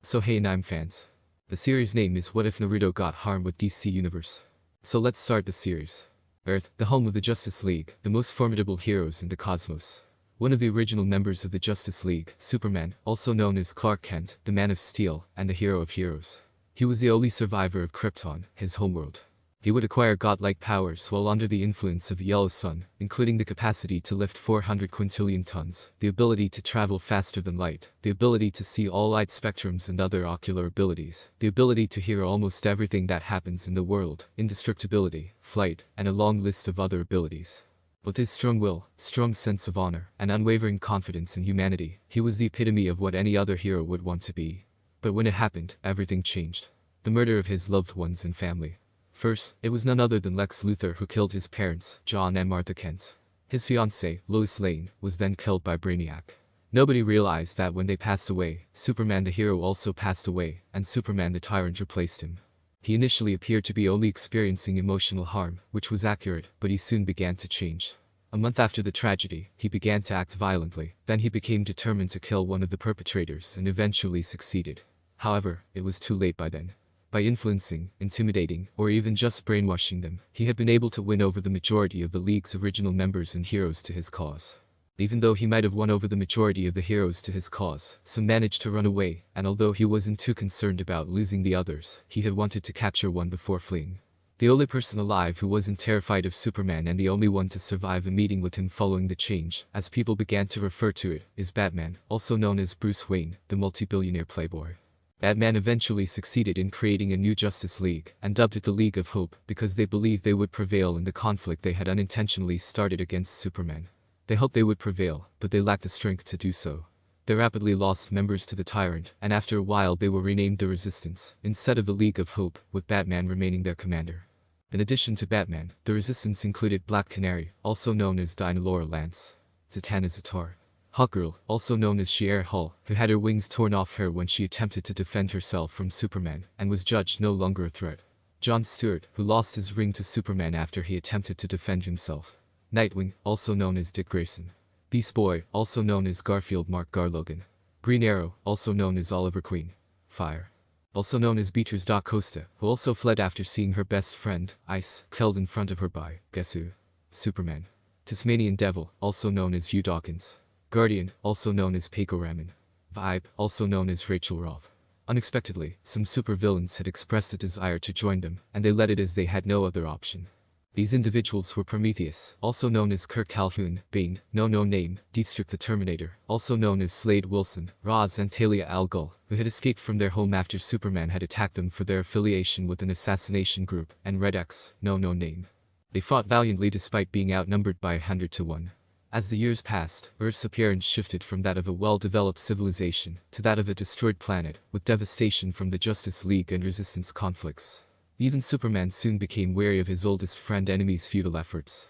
So hey Anime fans. The series name is What If Naruto Got Harm with DC Universe. So let's start the series. Earth, the home of the Justice League, the most formidable heroes in the cosmos. One of the original members of the Justice League, Superman, also known as Clark Kent, the Man of Steel, and the hero of heroes. He was the only survivor of Krypton, his homeworld. He would acquire godlike powers while under the influence of the yellow sun, including the capacity to lift 400 quintillion tons, the ability to travel faster than light, the ability to see all light spectrums and other ocular abilities, the ability to hear almost everything that happens in the world, indestructibility, flight, and a long list of other abilities. With his strong will, strong sense of honor, and unwavering confidence in humanity, he was the epitome of what any other hero would want to be. But when it happened, everything changed. The murder of his loved ones and family. First, it was none other than Lex Luthor who killed his parents, John and Martha Kent. His fiancée, Lois Lane, was then killed by Brainiac. Nobody realized that when they passed away, Superman the hero also passed away, and Superman the tyrant replaced him. He initially appeared to be only experiencing emotional harm, which was accurate, but he soon began to change. A month after the tragedy, he began to act violently, then he became determined to kill one of the perpetrators and eventually succeeded. However, it was too late by then. By influencing, intimidating, or even just brainwashing them, he had been able to win over the majority of the League's original members and heroes to his cause. Even though he might have won over the majority of the heroes to his cause, some managed to run away, and although he wasn't too concerned about losing the others, he had wanted to capture one before fleeing. The only person alive who wasn't terrified of Superman and the only one to survive a meeting with him following the change, as people began to refer to it, is Batman, also known as Bruce Wayne, the multi-billionaire playboy. Batman eventually succeeded in creating a new Justice League, and dubbed it the League of Hope, because they believed they would prevail in the conflict they had unintentionally started against Superman. They hoped they would prevail, but they lacked the strength to do so. They rapidly lost members to the Tyrant, and after a while they were renamed the Resistance, instead of the League of Hope, with Batman remaining their commander. In addition to Batman, the Resistance included Black Canary, also known as Dinah Lance, Zatanna Zatar, Hawkgirl, also known as Shi'er Hull, who had her wings torn off her when she attempted to defend herself from Superman, and was judged no longer a threat. John Stewart, who lost his ring to Superman after he attempted to defend himself. Nightwing, also known as Dick Grayson. Beast Boy, also known as Garfield Mark Garlogan. Green Arrow, also known as Oliver Queen. Fire, also known as Beatrice da Costa, who also fled after seeing her best friend, Ice, killed in front of her by, guess who? Superman. Tasmanian Devil, also known as Hugh Dawkins. Guardian, also known as Peiko Ramen. Vibe, also known as Rachel Roth. Unexpectedly, some supervillains had expressed a desire to join them, and they let it as they had no other option. These individuals were Prometheus, also known as Kirk Calhoun, Bane, No Name, Deathstroke the Terminator, also known as Slade Wilson, Roz and Talia al Ghul, who had escaped from their home after Superman had attacked them for their affiliation with an assassination group, and Red X, No Name. They fought valiantly despite being outnumbered by 100 to 1. As the years passed, Earth's appearance shifted from that of a well-developed civilization to that of a destroyed planet, with devastation from the Justice League and Resistance conflicts. Even Superman soon became wary of his oldest friend enemy's futile efforts.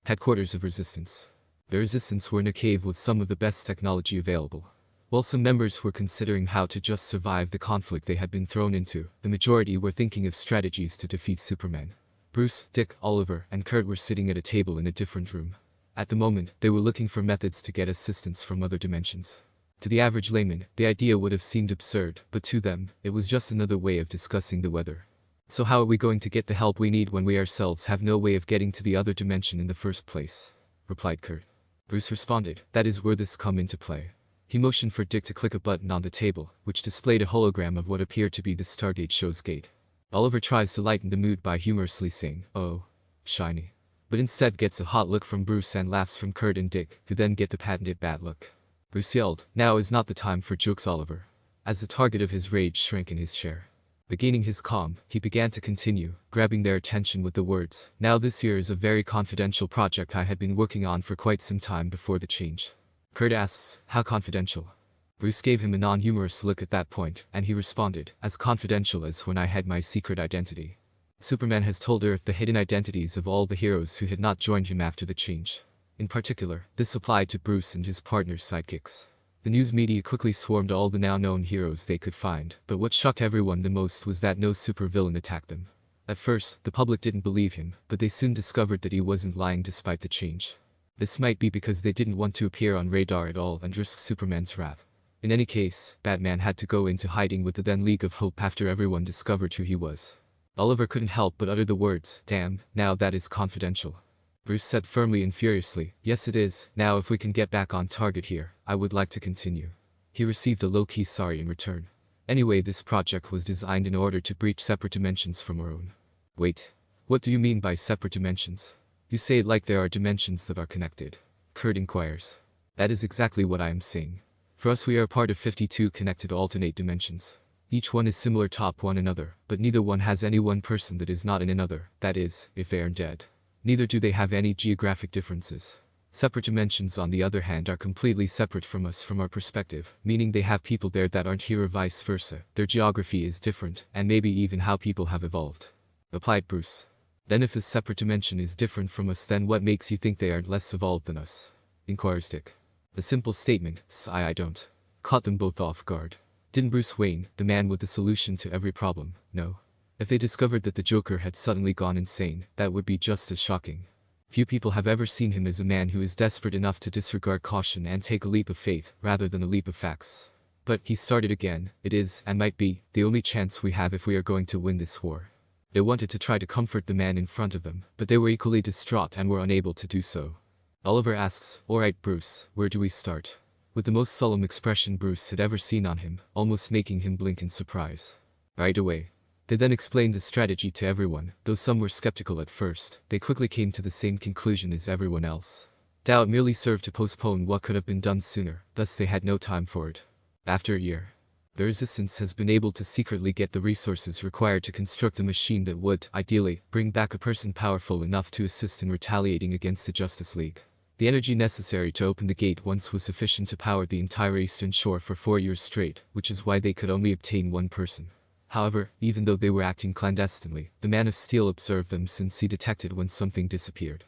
Headquarters of Resistance. The Resistance were in a cave with some of the best technology available. While some members were considering how to just survive the conflict they had been thrown into, the majority were thinking of strategies to defeat Superman. Bruce, Dick, Oliver, and Kurt were sitting at a table in a different room. At the moment, they were looking for methods to get assistance from other dimensions. To the average layman, the idea would have seemed absurd, but to them, it was just another way of discussing the weather. So how are we going to get the help we need when we ourselves have no way of getting to the other dimension in the first place? Replied Kurt. Bruce responded, that is where this come into play. He motioned for Dick to click a button on the table, which displayed a hologram of what appeared to be the Stargate show's gate. Oliver tries to lighten the mood by humorously saying, oh, shiny. But instead gets a hot look from Bruce and laughs from Kurt and Dick, who then get the patented bad look. Bruce yelled, now is not the time for jokes, Oliver. As the target of his rage shrank in his chair. Regaining his calm, he began to continue, grabbing their attention with the words, now this here is a very confidential project I had been working on for quite some time before the change. Kurt asks, how confidential? Bruce gave him a non-humorous look at that point, and he responded, as confidential as when I had my secret identity. Superman has told Earth the hidden identities of all the heroes who had not joined him after the change. In particular, this applied to Bruce and his partner's sidekicks. The news media quickly swarmed all the now-known heroes they could find, but what shocked everyone the most was that no supervillain attacked them. At first, the public didn't believe him, but they soon discovered that he wasn't lying despite the change. This might be because they didn't want to appear on radar at all and risk Superman's wrath. In any case, Batman had to go into hiding with the then League of Hope after everyone discovered who he was. Oliver couldn't help but utter the words, "Damn, now that is confidential." Bruce said firmly and furiously, "Yes it is, now if we can get back on target here, I would like to continue." He received a low-key sorry in return. Anyway, this project was designed in order to breach separate dimensions from our own. Wait. What do you mean by separate dimensions? You say it like there are dimensions that are connected. Kurt inquires. That is exactly what I am saying. For us, we are part of 52 connected alternate dimensions. Each one is similar to one another, but neither one has any one person that is not in another, that is, if they are dead. Neither do they have any geographic differences. Separate dimensions on the other hand are completely separate from us from our perspective, meaning they have people there that aren't here or vice versa. Their geography is different, and maybe even how people have evolved. Replied Bruce. Then if this separate dimension is different from us, then what makes you think they are less evolved than us? Inquires Dick. The simple statement, I don't. Caught them both off guard. Didn't Bruce Wayne, the man with the solution to every problem, know? If they discovered that the Joker had suddenly gone insane, that would be just as shocking. Few people have ever seen him as a man who is desperate enough to disregard caution and take a leap of faith, rather than a leap of facts. But, he started again, it is, and might be, the only chance we have if we are going to win this war. They wanted to try to comfort the man in front of them, but they were equally distraught and were unable to do so. Oliver asks, "Alright Bruce, where do we start?" With the most solemn expression Bruce had ever seen on him, almost making him blink in surprise. Right away. They then explained the strategy to everyone, though some were skeptical at first, they quickly came to the same conclusion as everyone else. Doubt merely served to postpone what could have been done sooner, thus they had no time for it. After a year, the Resistance has been able to secretly get the resources required to construct a machine that would, ideally, bring back a person powerful enough to assist in retaliating against the Justice League. The energy necessary to open the gate once was sufficient to power the entire Eastern Shore for 4 years straight, which is why they could only obtain one person. However, even though they were acting clandestinely, the Man of Steel observed them since he detected when something disappeared.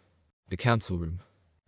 The council room.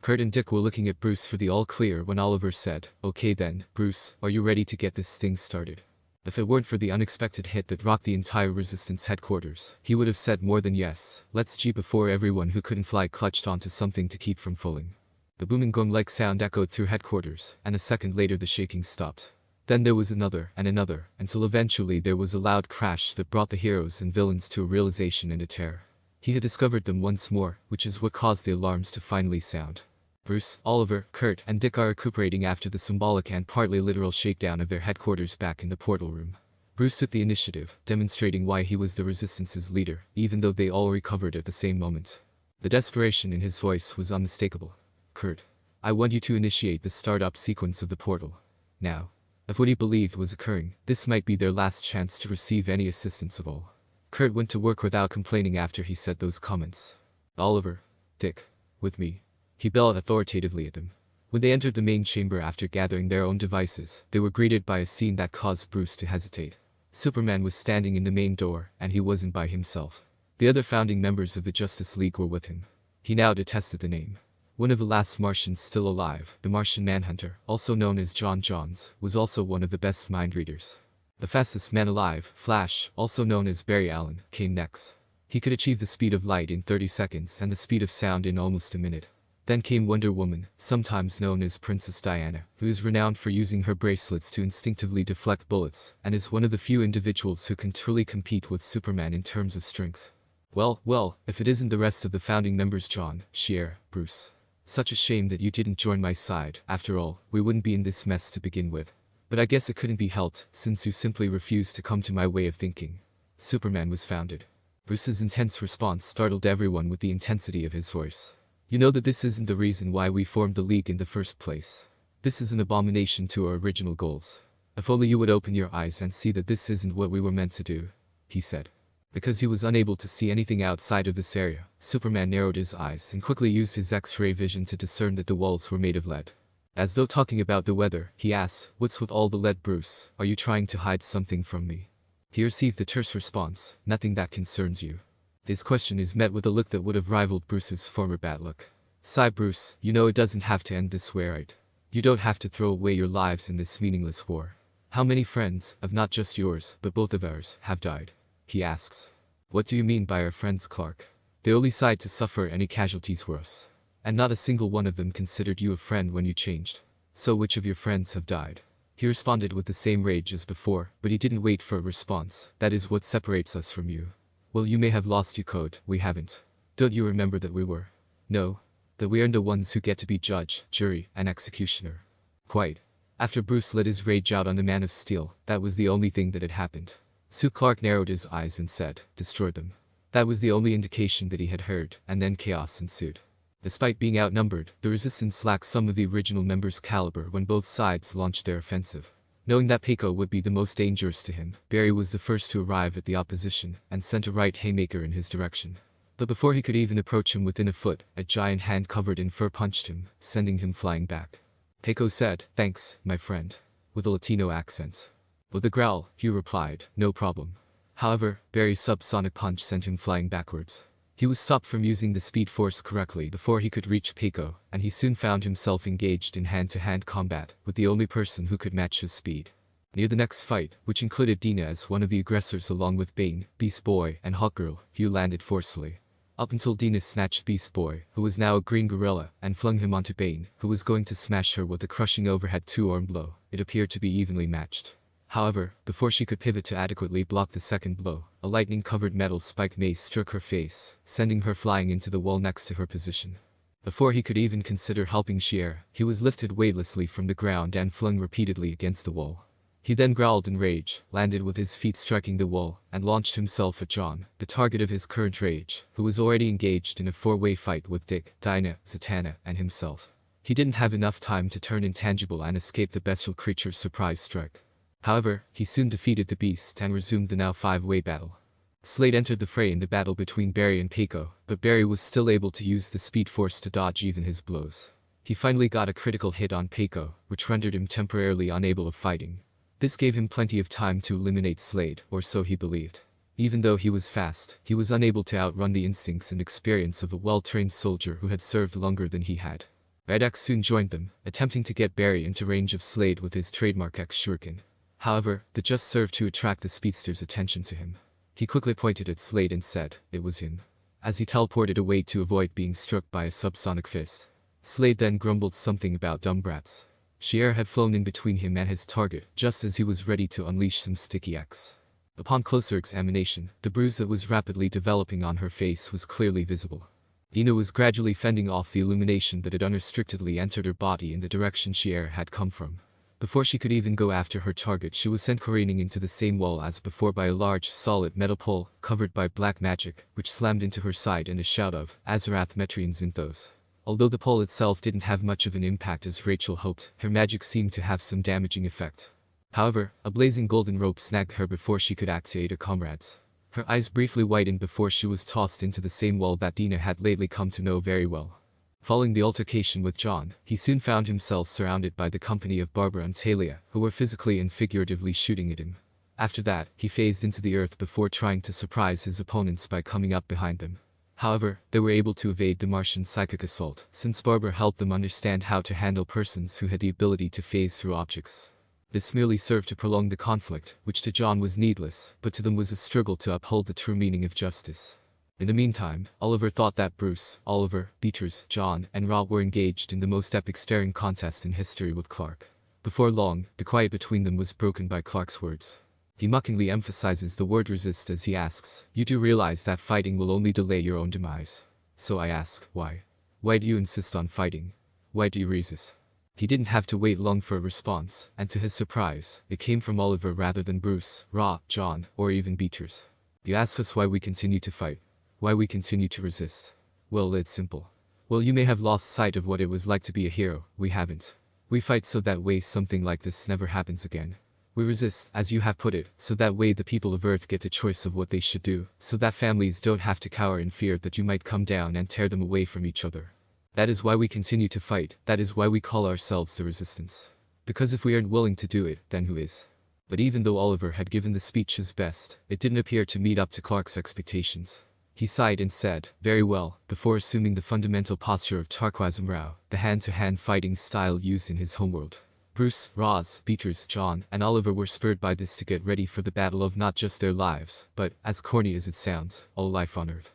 Kurt and Dick were looking at Bruce for the all-clear when Oliver said, "Okay then, Bruce, are you ready to get this thing started?" If it weren't for the unexpected hit that rocked the entire Resistance headquarters, he would have said more than yes, let's G before everyone who couldn't fly clutched onto something to keep from falling. The booming gong-like sound echoed through headquarters, and a second later the shaking stopped. Then there was another, and another, until eventually there was a loud crash that brought the heroes and villains to a realization and a terror. He had discovered them once more, which is what caused the alarms to finally sound. Bruce, Oliver, Kurt, and Dick are recuperating after the symbolic and partly literal shakedown of their headquarters back in the portal room. Bruce took the initiative, demonstrating why he was the Resistance's leader, even though they all recovered at the same moment. The desperation in his voice was unmistakable. "Kurt, I want you to initiate the startup sequence of the portal. Now." If what he believed was occurring, this might be their last chance to receive any assistance at all. Kurt went to work without complaining after he said those comments. "Oliver, Dick, with me." He bellowed authoritatively at them. When they entered the main chamber after gathering their own devices, they were greeted by a scene that caused Bruce to hesitate. Superman was standing in the main door, and he wasn't by himself. The other founding members of the Justice League were with him. He now detested the name. One of the last Martians still alive, the Martian Manhunter, also known as John Johns, was also one of the best mind readers. The fastest man alive, Flash, also known as Barry Allen, came next. He could achieve the speed of light in 30 seconds and the speed of sound in almost a minute. Then came Wonder Woman, sometimes known as Princess Diana, who is renowned for using her bracelets to instinctively deflect bullets, and is one of the few individuals who can truly compete with Superman in terms of strength. Well, if it isn't the rest of the founding members, John, Shier, Bruce. Such a shame that you didn't join my side. After all, we wouldn't be in this mess to begin with. But I guess it couldn't be helped, since you simply refused to come to my way of thinking. Superman was founded. Bruce's intense response startled everyone with the intensity of his voice. You know that this isn't the reason why we formed the League in the first place. This is an abomination to our original goals. If only you would open your eyes and see that this isn't what we were meant to do, he said. Because he was unable to see anything outside of this area, Superman narrowed his eyes and quickly used his X-ray vision to discern that the walls were made of lead. As though talking about the weather, he asked, "What's with all the lead, Bruce? Are you trying to hide something from me?" He received the terse response, "Nothing that concerns you." His question is met with a look that would have rivaled Bruce's former bat look. "Sigh, Bruce, you know it doesn't have to end this way, right? You don't have to throw away your lives in this meaningless war. How many friends, of not just yours, but both of ours, have died?" he asks. "What do you mean by our friends, Clark? They only sighed to suffer any casualties were us. And not a single one of them considered you a friend when you changed. So which of your friends have died?" He responded with the same rage as before, but he didn't wait for a response. That is what separates us from you. Well, you may have lost your code, we haven't. Don't you remember that we were? No. That we are the ones who get to be judge, jury, and executioner. Quite. After Bruce let his rage out on the Man of Steel, that was the only thing that had happened. Sue Clark narrowed his eyes and said, destroy them. That was the only indication that he had heard, and then chaos ensued. Despite being outnumbered, the resistance lacked some of the original members' caliber when both sides launched their offensive. Knowing that Peiko would be the most dangerous to him, Barry was the first to arrive at the opposition, and sent a right haymaker in his direction. But before he could even approach him within a foot, a giant hand covered in fur punched him, sending him flying back. Peiko said, thanks, my friend, with a Latino accent. With a growl, Hugh replied, no problem. However, Barry's subsonic punch sent him flying backwards. He was stopped from using the speed force correctly before he could reach Peiko, and he soon found himself engaged in hand-to-hand combat with the only person who could match his speed. Near the next fight, which included Dina as one of the aggressors along with Bane, Beast Boy, and Hawkgirl, Hugh landed forcefully. Up until Dina snatched Beast Boy, who was now a green gorilla, and flung him onto Bane, who was going to smash her with a crushing overhead two-arm blow. It appeared to be evenly matched. However, before she could pivot to adequately block the second blow, a lightning-covered metal spike mace struck her face, sending her flying into the wall next to her position. Before he could even consider helping Shier, he was lifted weightlessly from the ground and flung repeatedly against the wall. He then growled in rage, landed with his feet striking the wall, and launched himself at John, the target of his current rage, who was already engaged in a four-way fight with Dick, Dinah, Zatanna, and himself. He didn't have enough time to turn intangible and escape the bestial creature's surprise strike. However, he soon defeated the beast and resumed the now five-way battle. Slade entered the fray in the battle between Barry and Peiko, but Barry was still able to use the speed force to dodge even his blows. He finally got a critical hit on Peiko, which rendered him temporarily unable of fighting. This gave him plenty of time to eliminate Slade, or so he believed. Even though he was fast, he was unable to outrun the instincts and experience of a well-trained soldier who had served longer than he had. Red X soon joined them, attempting to get Barry into range of Slade with his trademark X shuriken. However, the just served to attract the speedster's attention to him. He quickly pointed at Slade and said, it was him. As he teleported away to avoid being struck by a subsonic fist. Slade then grumbled something about dumb brats. Shier had flown in between him and his target, just as he was ready to unleash some sticky X. Upon closer examination, the bruise that was rapidly developing on her face was clearly visible. Dina was gradually fending off the illumination that had unrestrictedly entered her body in the direction Shier had come from. Before she could even go after her target, she was sent careening into the same wall as before by a large, solid metal pole, covered by black magic, which slammed into her side in a shout of, Azarath Metrian Zinthos. Although the pole itself didn't have much of an impact as Rachel hoped, her magic seemed to have some damaging effect. However, a blazing golden rope snagged her before she could act to aid her comrades. Her eyes briefly widened before she was tossed into the same wall that Dina had lately come to know very well. Following the altercation with John, he soon found himself surrounded by the company of Barbara and Talia, who were physically and figuratively shooting at him. After that, he phased into the earth before trying to surprise his opponents by coming up behind them. However, they were able to evade the Martian psychic assault, since Barbara helped them understand how to handle persons who had the ability to phase through objects. This merely served to prolong the conflict, which to John was needless, but to them was a struggle to uphold the true meaning of justice. In the meantime, Oliver thought that Bruce, Oliver, Beatrice, John, and Rob were engaged in the most epic staring contest in history with Clark. Before long, the quiet between them was broken by Clark's words. He mockingly emphasizes the word resist as he asks, you do realize that fighting will only delay your own demise. So I ask, why? Why do you insist on fighting? Why do you resist? He didn't have to wait long for a response, and to his surprise, it came from Oliver rather than Bruce, Rob, John, or even Beatrice. You ask us why we continue to fight. Why we continue to resist? Well, it's simple. Well, you may have lost sight of what it was like to be a hero, we haven't. We fight so that way something like this never happens again. We resist, as you have put it, so that way the people of Earth get the choice of what they should do, so that families don't have to cower in fear that you might come down and tear them away from each other. That is why we continue to fight, that is why we call ourselves the Resistance. Because if we aren't willing to do it, then who is? But even though Oliver had given the speech his best, it didn't appear to meet up to Clark's expectations. He sighed and said, very well, before assuming the fundamental posture of Tarquazim Rao, the hand-to-hand fighting style used in his homeworld. Bruce, Roz, Beatrice, John, and Oliver were spurred by this to get ready for the battle of not just their lives, but, as corny as it sounds, all life on Earth.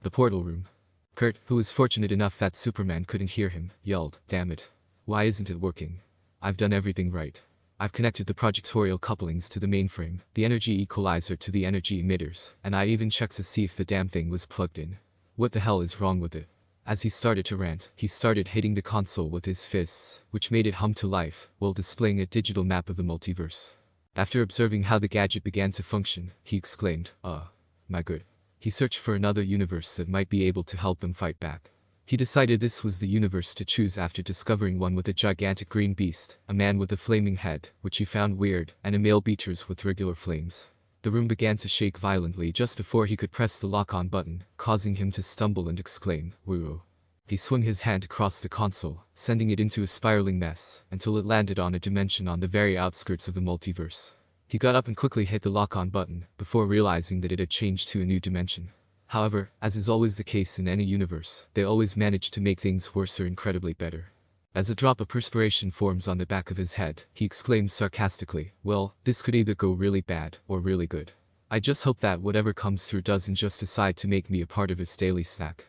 The portal room. Kurt, who was fortunate enough that Superman couldn't hear him, yelled, damn it. Why isn't it working? I've done everything right. I've connected the projectorial couplings to the mainframe, the energy equalizer to the energy emitters, and I even checked to see if the damn thing was plugged in. What the hell is wrong with it? As he started to rant, he started hitting the console with his fists, which made it hum to life, while displaying a digital map of the multiverse. After observing how the gadget began to function, he exclaimed, my good. He searched for another universe that might be able to help them fight back. He decided this was the universe to choose after discovering one with a gigantic green beast, a man with a flaming head, which he found weird, and a male beaters with regular flames. The room began to shake violently just before he could press the lock-on button, causing him to stumble and exclaim, "Woo." He swung his hand across the console, sending it into a spiraling mess, until it landed on a dimension on the very outskirts of the multiverse. He got up and quickly hit the lock-on button, before realizing that it had changed to a new dimension. However, as is always the case in any universe, they always manage to make things worse or incredibly better. As a drop of perspiration forms on the back of his head, he exclaimed sarcastically, "Well, this could either go really bad, or really good. I just hope that whatever comes through doesn't just decide to make me a part of its daily snack."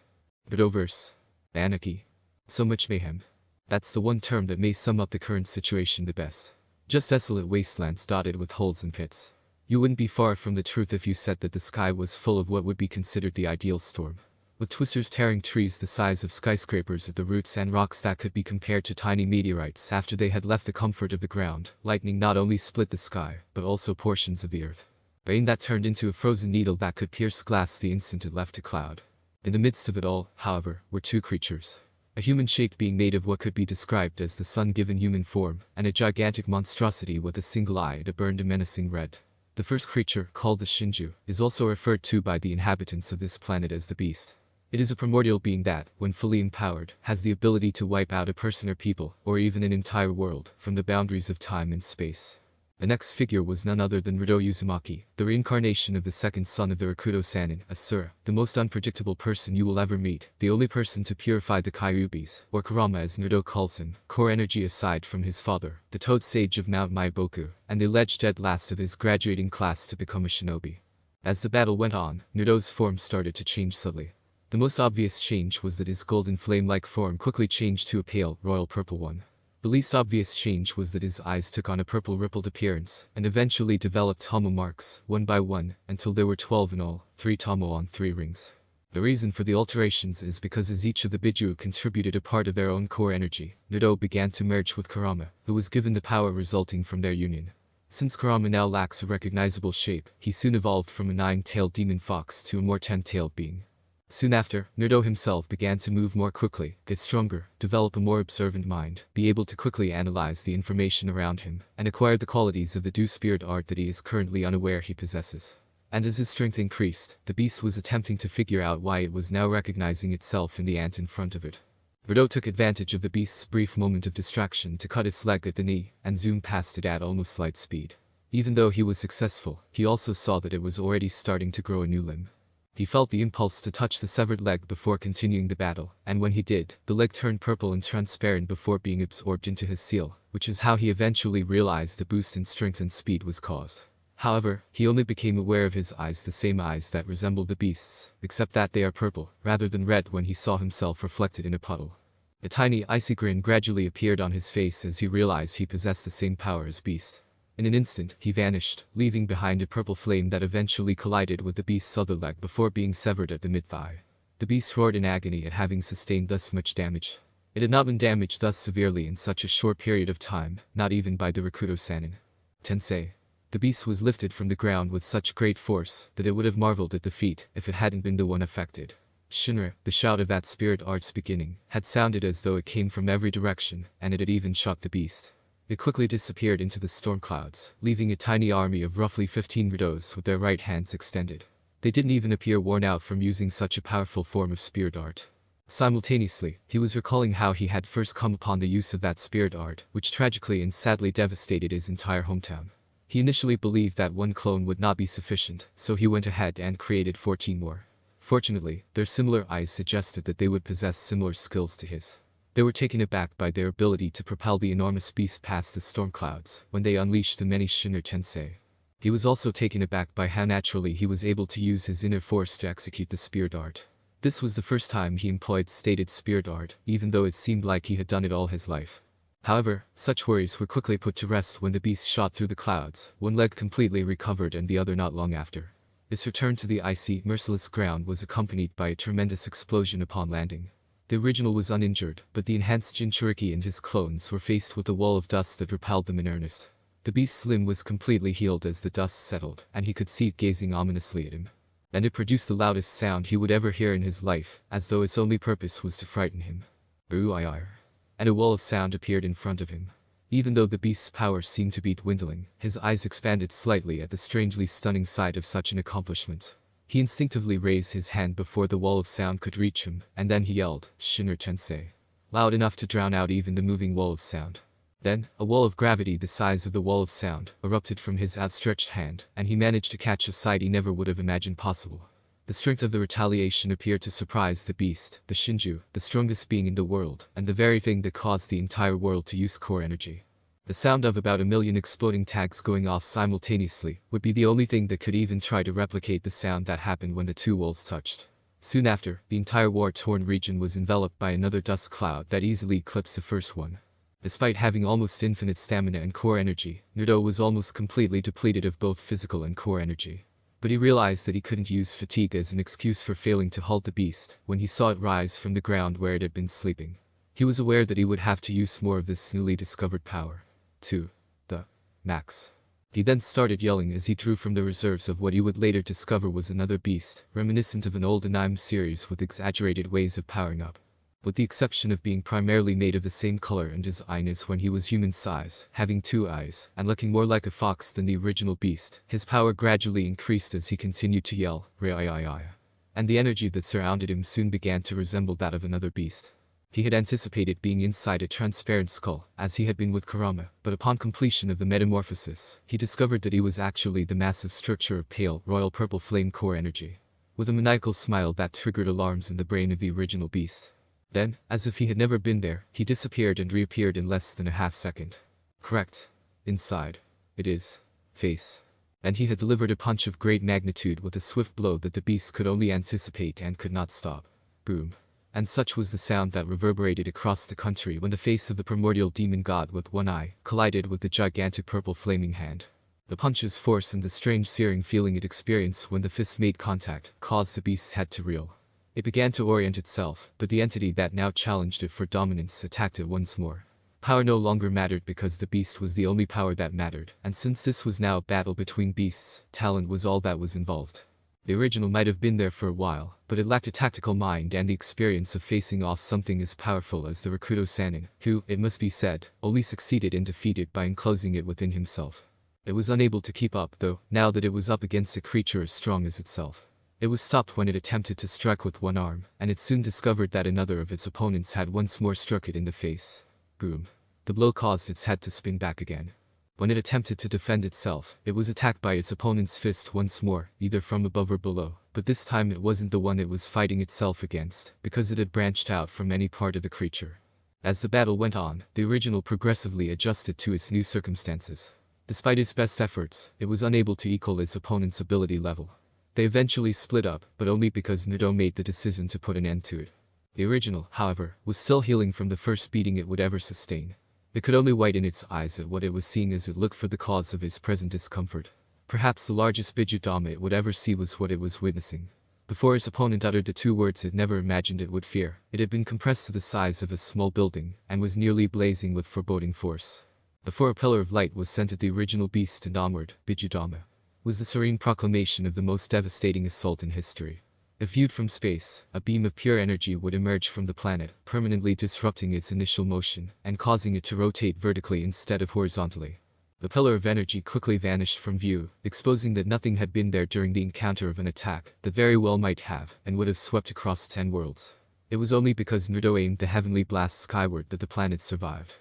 Riddleverse. Anarchy. So much mayhem. That's the one term that may sum up the current situation the best. Just desolate wastelands dotted with holes and pits. You wouldn't be far from the truth if you said that the sky was full of what would be considered the ideal storm. With twisters tearing trees the size of skyscrapers at the roots and rocks that could be compared to tiny meteorites after they had left the comfort of the ground, lightning not only split the sky, but also portions of the earth. Rain that turned into a frozen needle that could pierce glass the instant it left a cloud. In the midst of it all, however, were two creatures. A human-shaped being made of what could be described as the sun-given human form, and a gigantic monstrosity with a single eye that burned a menacing red. The first creature, called the Shinju, is also referred to by the inhabitants of this planet as the Beast. It is a primordial being that, when fully empowered, has the ability to wipe out a person or people, or even an entire world, from the boundaries of time and space. The next figure was none other than Rido Uzumaki, the reincarnation of the second son of the Rakuto Sannin, Asura, the most unpredictable person you will ever meet, the only person to purify the Kyubis, or Kurama as Naruto calls him, core energy aside from his father, the Toad Sage of Mount Maiboku, and the alleged dead last of his graduating class to become a shinobi. As the battle went on, Naruto's form started to change subtly. The most obvious change was that his golden flame-like form quickly changed to a pale, royal purple one. The least obvious change was that his eyes took on a purple rippled appearance, and eventually developed tomo marks, one by one, until there were 12 in all, 3 tomo on 3 rings. The reason for the alterations is because as each of the Biju contributed a part of their own core energy, Naruto began to merge with Kurama, who was given the power resulting from their union. Since Kurama now lacks a recognizable shape, he soon evolved from a 9-tailed demon fox to a more 10-tailed being. Soon after, Naruto himself began to move more quickly, get stronger, develop a more observant mind, be able to quickly analyze the information around him, and acquire the qualities of the Do Spirit art that he is currently unaware he possesses. And as his strength increased, the beast was attempting to figure out why it was now recognizing itself in the ant in front of it. Naruto took advantage of the beast's brief moment of distraction to cut its leg at the knee, and zoom past it at almost light speed. Even though he was successful, he also saw that it was already starting to grow a new limb. He felt the impulse to touch the severed leg before continuing the battle, and when he did, the leg turned purple and transparent before being absorbed into his seal, which is how he eventually realized the boost in strength and speed was caused. However, he only became aware of his eyes, the same eyes that resemble the beast's, except that they are purple, rather than red, when he saw himself reflected in a puddle. A tiny icy grin gradually appeared on his face as he realized he possessed the same power as Beast. In an instant, he vanished, leaving behind a purple flame that eventually collided with the beast's other leg before being severed at the mid-thigh. The beast roared in agony at having sustained thus much damage. It had not been damaged thus severely in such a short period of time, not even by the Rakuto Sannin. Tensei. The beast was lifted from the ground with such great force that it would have marveled at the feat if it hadn't been the one affected. Shinra, the shout of that spirit art's beginning, had sounded as though it came from every direction, and it had even shocked the beast. It quickly disappeared into the storm clouds, leaving a tiny army of roughly 15 Ridos with their right hands extended. They didn't even appear worn out from using such a powerful form of spirit art. Simultaneously, he was recalling how he had first come upon the use of that spirit art, which tragically and sadly devastated his entire hometown. He initially believed that one clone would not be sufficient, so he went ahead and created 14 more. Fortunately, their similar eyes suggested that they would possess similar skills to his. They were taken aback by their ability to propel the enormous beast past the storm clouds when they unleashed the many Shinra Tensei. He was also taken aback by how naturally he was able to use his inner force to execute the spirit art. This was the first time he employed stated spirit art, even though it seemed like he had done it all his life. However, such worries were quickly put to rest when the beast shot through the clouds, one leg completely recovered and the other not long after. Its return to the icy, merciless ground was accompanied by a tremendous explosion upon landing. The original was uninjured, but the enhanced Jinchuriki and his clones were faced with a wall of dust that repelled them in earnest. The beast's limb was completely healed as the dust settled, and he could see it gazing ominously at him. And it produced the loudest sound he would ever hear in his life, as though its only purpose was to frighten him. And a wall of sound appeared in front of him. Even though the beast's power seemed to be dwindling, his eyes expanded slightly at the strangely stunning sight of such an accomplishment. He instinctively raised his hand before the wall of sound could reach him, and then he yelled, "Shinra Tensei," loud enough to drown out even the moving wall of sound. Then, a wall of gravity the size of the wall of sound erupted from his outstretched hand, and he managed to catch a sight he never would have imagined possible. The strength of the retaliation appeared to surprise the beast, the Shinju, the strongest being in the world, and the very thing that caused the entire world to use core energy. The sound of about 1,000,000 exploding tags going off simultaneously would be the only thing that could even try to replicate the sound that happened when the two walls touched. Soon after, the entire war-torn region was enveloped by another dust cloud that easily eclipsed the first one. Despite having almost infinite stamina and core energy, Naruto was almost completely depleted of both physical and core energy. But he realized that he couldn't use fatigue as an excuse for failing to halt the beast when he saw it rise from the ground where it had been sleeping. He was aware that he would have to use more of this newly discovered power. To the max. He then started yelling as he drew from the reserves of what he would later discover was another beast, reminiscent of an old anime series with exaggerated ways of powering up. With the exception of being primarily made of the same color and design as when he was human size, having 2 eyes, and looking more like a fox than the original beast, his power gradually increased as he continued to yell, "Rai-ai-ai." And the energy that surrounded him soon began to resemble that of another beast. He had anticipated being inside a transparent skull, as he had been with Kurama, but upon completion of the metamorphosis, he discovered that he was actually the massive structure of pale, royal purple flame core energy. With a maniacal smile that triggered alarms in the brain of the original beast. Then, as if he had never been there, he disappeared and reappeared in less than a half-second. Correct. Inside. It is. Face. And he had delivered a punch of great magnitude with a swift blow that the beast could only anticipate and could not stop. Boom. And such was the sound that reverberated across the country when the face of the primordial demon god with one eye collided with the gigantic purple flaming hand. The punch's force and the strange searing feeling it experienced when the fists made contact caused the beast's head to reel. It began to orient itself, but the entity that now challenged it for dominance attacked it once more. Power no longer mattered because the beast was the only power that mattered, and since this was now a battle between beasts, talent was all that was involved. The original might have been there for a while, but it lacked a tactical mind and the experience of facing off something as powerful as the Rakuto Sannin, who, it must be said, only succeeded in defeating it by enclosing it within himself. It was unable to keep up though, now that it was up against a creature as strong as itself. It was stopped when it attempted to strike with one arm, and it soon discovered that another of its opponents had once more struck it in the face. Boom. The blow caused its head to spin back again. When it attempted to defend itself, it was attacked by its opponent's fist once more, either from above or below, but this time it wasn't the one it was fighting itself against, because it had branched out from any part of the creature. As the battle went on, the original progressively adjusted to its new circumstances. Despite its best efforts, it was unable to equal its opponent's ability level. They eventually split up, but only because Naruto made the decision to put an end to it. The original, however, was still healing from the first beating it would ever sustain. It could only widen its eyes at what it was seeing as it looked for the cause of its present discomfort. Perhaps the largest Bijudama it would ever see was what it was witnessing. Before its opponent uttered the 2 words it never imagined it would fear, it had been compressed to the size of a small building, and was nearly blazing with foreboding force. Before a pillar of light was sent at the original beast and onward, Bijudama was the serene proclamation of the most devastating assault in history. If viewed from space, a beam of pure energy would emerge from the planet, permanently disrupting its initial motion, and causing it to rotate vertically instead of horizontally. The pillar of energy quickly vanished from view, exposing that nothing had been there during the encounter of an attack that very well might have, and would have swept across 10 worlds. It was only because Naruto aimed the heavenly blast skyward that the planet survived.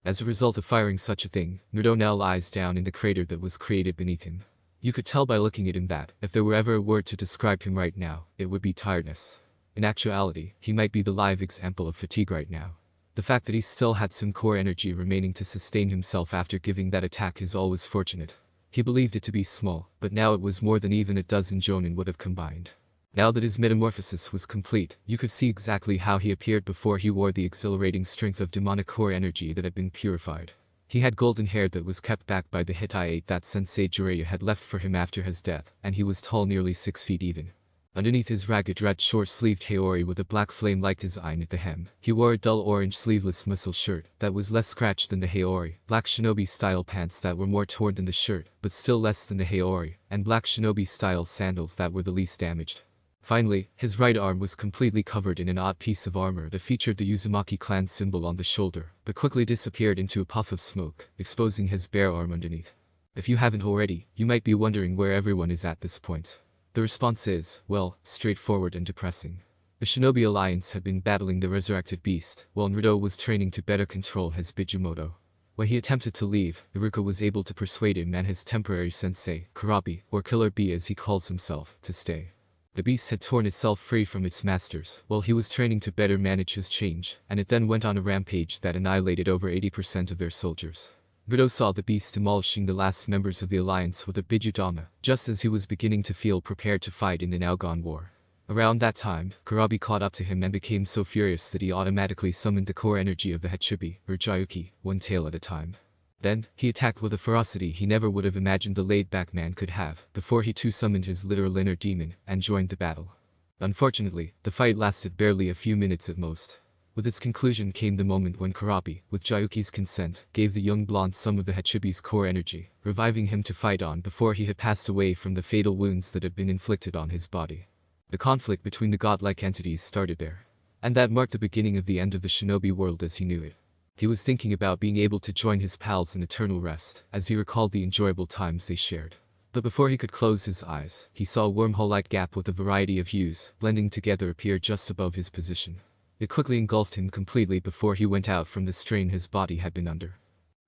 As a result of firing such a thing, Naruto now lies down in the crater that was created beneath him. You could tell by looking at him that, if there were ever a word to describe him right now, it would be tiredness. In actuality, he might be the live example of fatigue right now. The fact that he still had some core energy remaining to sustain himself after giving that attack is always fortunate. He believed it to be small, but now it was more than even a dozen Jonin would have combined. Now that his metamorphosis was complete, you could see exactly how he appeared before he wore the exhilarating strength of demonic core energy that had been purified. He had golden hair that was kept back by the Hittite that Sensei Jiraiya had left for him after his death, and he was tall, nearly 6 feet even. Underneath his ragged red short-sleeved haori with a black flame like design at the hem, he wore a dull orange sleeveless muscle shirt that was less scratched than the haori, black shinobi-style pants that were more torn than the shirt, but still less than the haori, and black shinobi-style sandals that were the least damaged. Finally, his right arm was completely covered in an odd piece of armor that featured the Uzumaki clan symbol on the shoulder, but quickly disappeared into a puff of smoke, exposing his bare arm underneath. If you haven't already, you might be wondering where everyone is at this point. The response is, well, straightforward and depressing. The Shinobi Alliance had been battling the resurrected beast, while Naruto was training to better control his Bijimoto. When he attempted to leave, Iruka was able to persuade him and his temporary sensei, Kurabi, or Killer Bee as he calls himself, to stay. The beast had torn itself free from its masters, while he was training to better manage his change, and it then went on a rampage that annihilated over 80% of their soldiers. Naruto saw the beast demolishing the last members of the alliance with a Bijudama, just as he was beginning to feel prepared to fight in the now-gone war. Around that time, Kurabi caught up to him and became so furious that he automatically summoned the core energy of the Hachibi, or Jayuki, one tail at a time. Then, he attacked with a ferocity he never would have imagined the laid-back man could have, before he too summoned his literal inner demon, and joined the battle. Unfortunately, the fight lasted barely a few minutes at most. With its conclusion came the moment when Kurabi, with Jayuki's consent, gave the young blonde some of the Hachibi's core energy, reviving him to fight on before he had passed away from the fatal wounds that had been inflicted on his body. The conflict between the godlike entities started there. And that marked the beginning of the end of the shinobi world as he knew it. He was thinking about being able to join his pals in eternal rest, as he recalled the enjoyable times they shared. But before he could close his eyes, he saw a wormhole-like gap with a variety of hues, blending together appear just above his position. It quickly engulfed him completely before he went out from the strain his body had been under.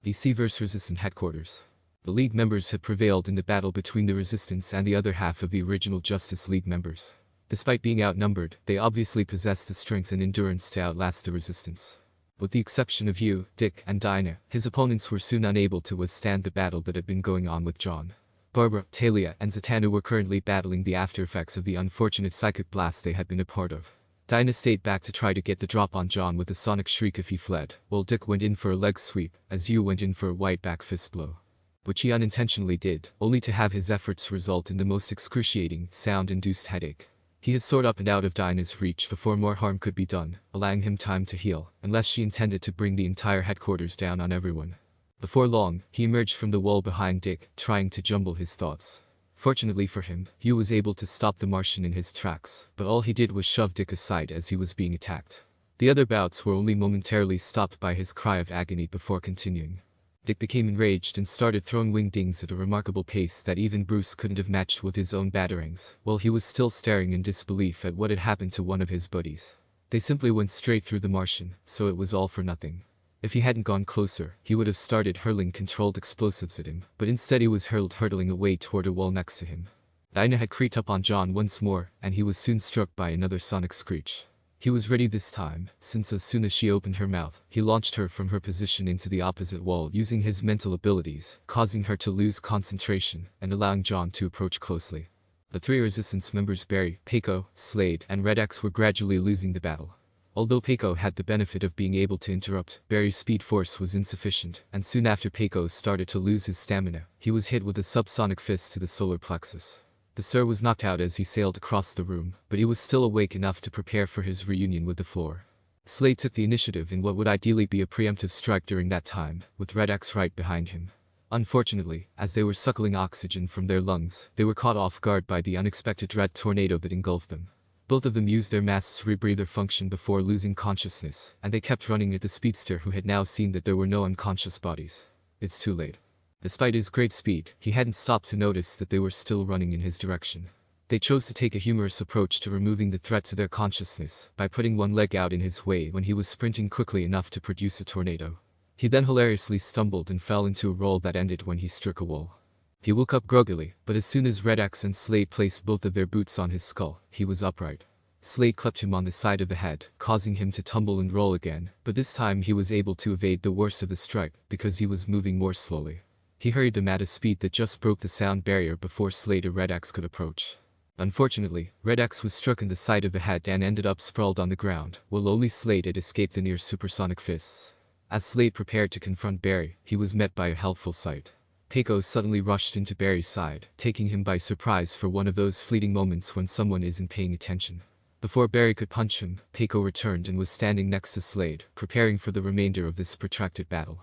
The Seaverse Resistance Headquarters. The League members had prevailed in the battle between the Resistance and the other half of the original Justice League members. Despite being outnumbered, they obviously possessed the strength and endurance to outlast the Resistance. With the exception of Yu, Dick, and Dinah, his opponents were soon unable to withstand the battle that had been going on with John. Barbara, Talia, and Zatanna were currently battling the after-effects of the unfortunate psychic blast they had been a part of. Dinah stayed back to try to get the drop on John with a sonic shriek if he fled, while Dick went in for a leg sweep, as Yu went in for a white back fist blow. Which he unintentionally did, only to have his efforts result in the most excruciating, sound-induced headache. He had soared up and out of Dinah's reach before more harm could be done, allowing him time to heal, unless she intended to bring the entire headquarters down on everyone. Before long, he emerged from the wall behind Dick, trying to jumble his thoughts. Fortunately for him, Yu was able to stop the Martian in his tracks, but all he did was shove Dick aside as he was being attacked. The other bouts were only momentarily stopped by his cry of agony before continuing. Dick became enraged and started throwing wingdings at a remarkable pace that even Bruce couldn't have matched with his own batarangs, while he was still staring in disbelief at what had happened to one of his buddies. They simply went straight through the Martian, so it was all for nothing. If he hadn't gone closer, he would have started hurling controlled explosives at him, but instead he was hurtling away toward a wall next to him. Dinah had creeped up on John once more, and he was soon struck by another sonic screech. He was ready this time, since as soon as she opened her mouth, he launched her from her position into the opposite wall using his mental abilities, causing her to lose concentration, and allowing John to approach closely. The three Resistance members Barry, Peiko, Slade, and Red X were gradually losing the battle. Although Peiko had the benefit of being able to interrupt, Barry's speed force was insufficient, and soon after Peiko started to lose his stamina, he was hit with a subsonic fist to the solar plexus. The Sir was knocked out as he sailed across the room, but he was still awake enough to prepare for his reunion with the floor. Slade took the initiative in what would ideally be a preemptive strike during that time, with Red X right behind him. Unfortunately, as they were suckling oxygen from their lungs, they were caught off guard by the unexpected red tornado that engulfed them. Both of them used their masks to rebreathe function before losing consciousness, and they kept running at the speedster who had now seen that there were no unconscious bodies. It's too late. Despite his great speed, he hadn't stopped to notice that they were still running in his direction. They chose to take a humorous approach to removing the threat to their consciousness by putting one leg out in his way when he was sprinting quickly enough to produce a tornado. He then hilariously stumbled and fell into a roll that ended when he struck a wall. He woke up groggily, but as soon as Red X and Slade placed both of their boots on his skull, he was upright. Slade clipped him on the side of the head, causing him to tumble and roll again, but this time he was able to evade the worst of the strike, because he was moving more slowly. He hurried them at a speed that just broke the sound barrier before Slade or Red X could approach. Unfortunately, Red X was struck in the side of the head and ended up sprawled on the ground, while only Slade had escaped the near supersonic fists. As Slade prepared to confront Barry, he was met by a helpful sight. Peiko suddenly rushed into Barry's side, taking him by surprise for one of those fleeting moments when someone isn't paying attention. Before Barry could punch him, Peiko returned and was standing next to Slade, preparing for the remainder of this protracted battle.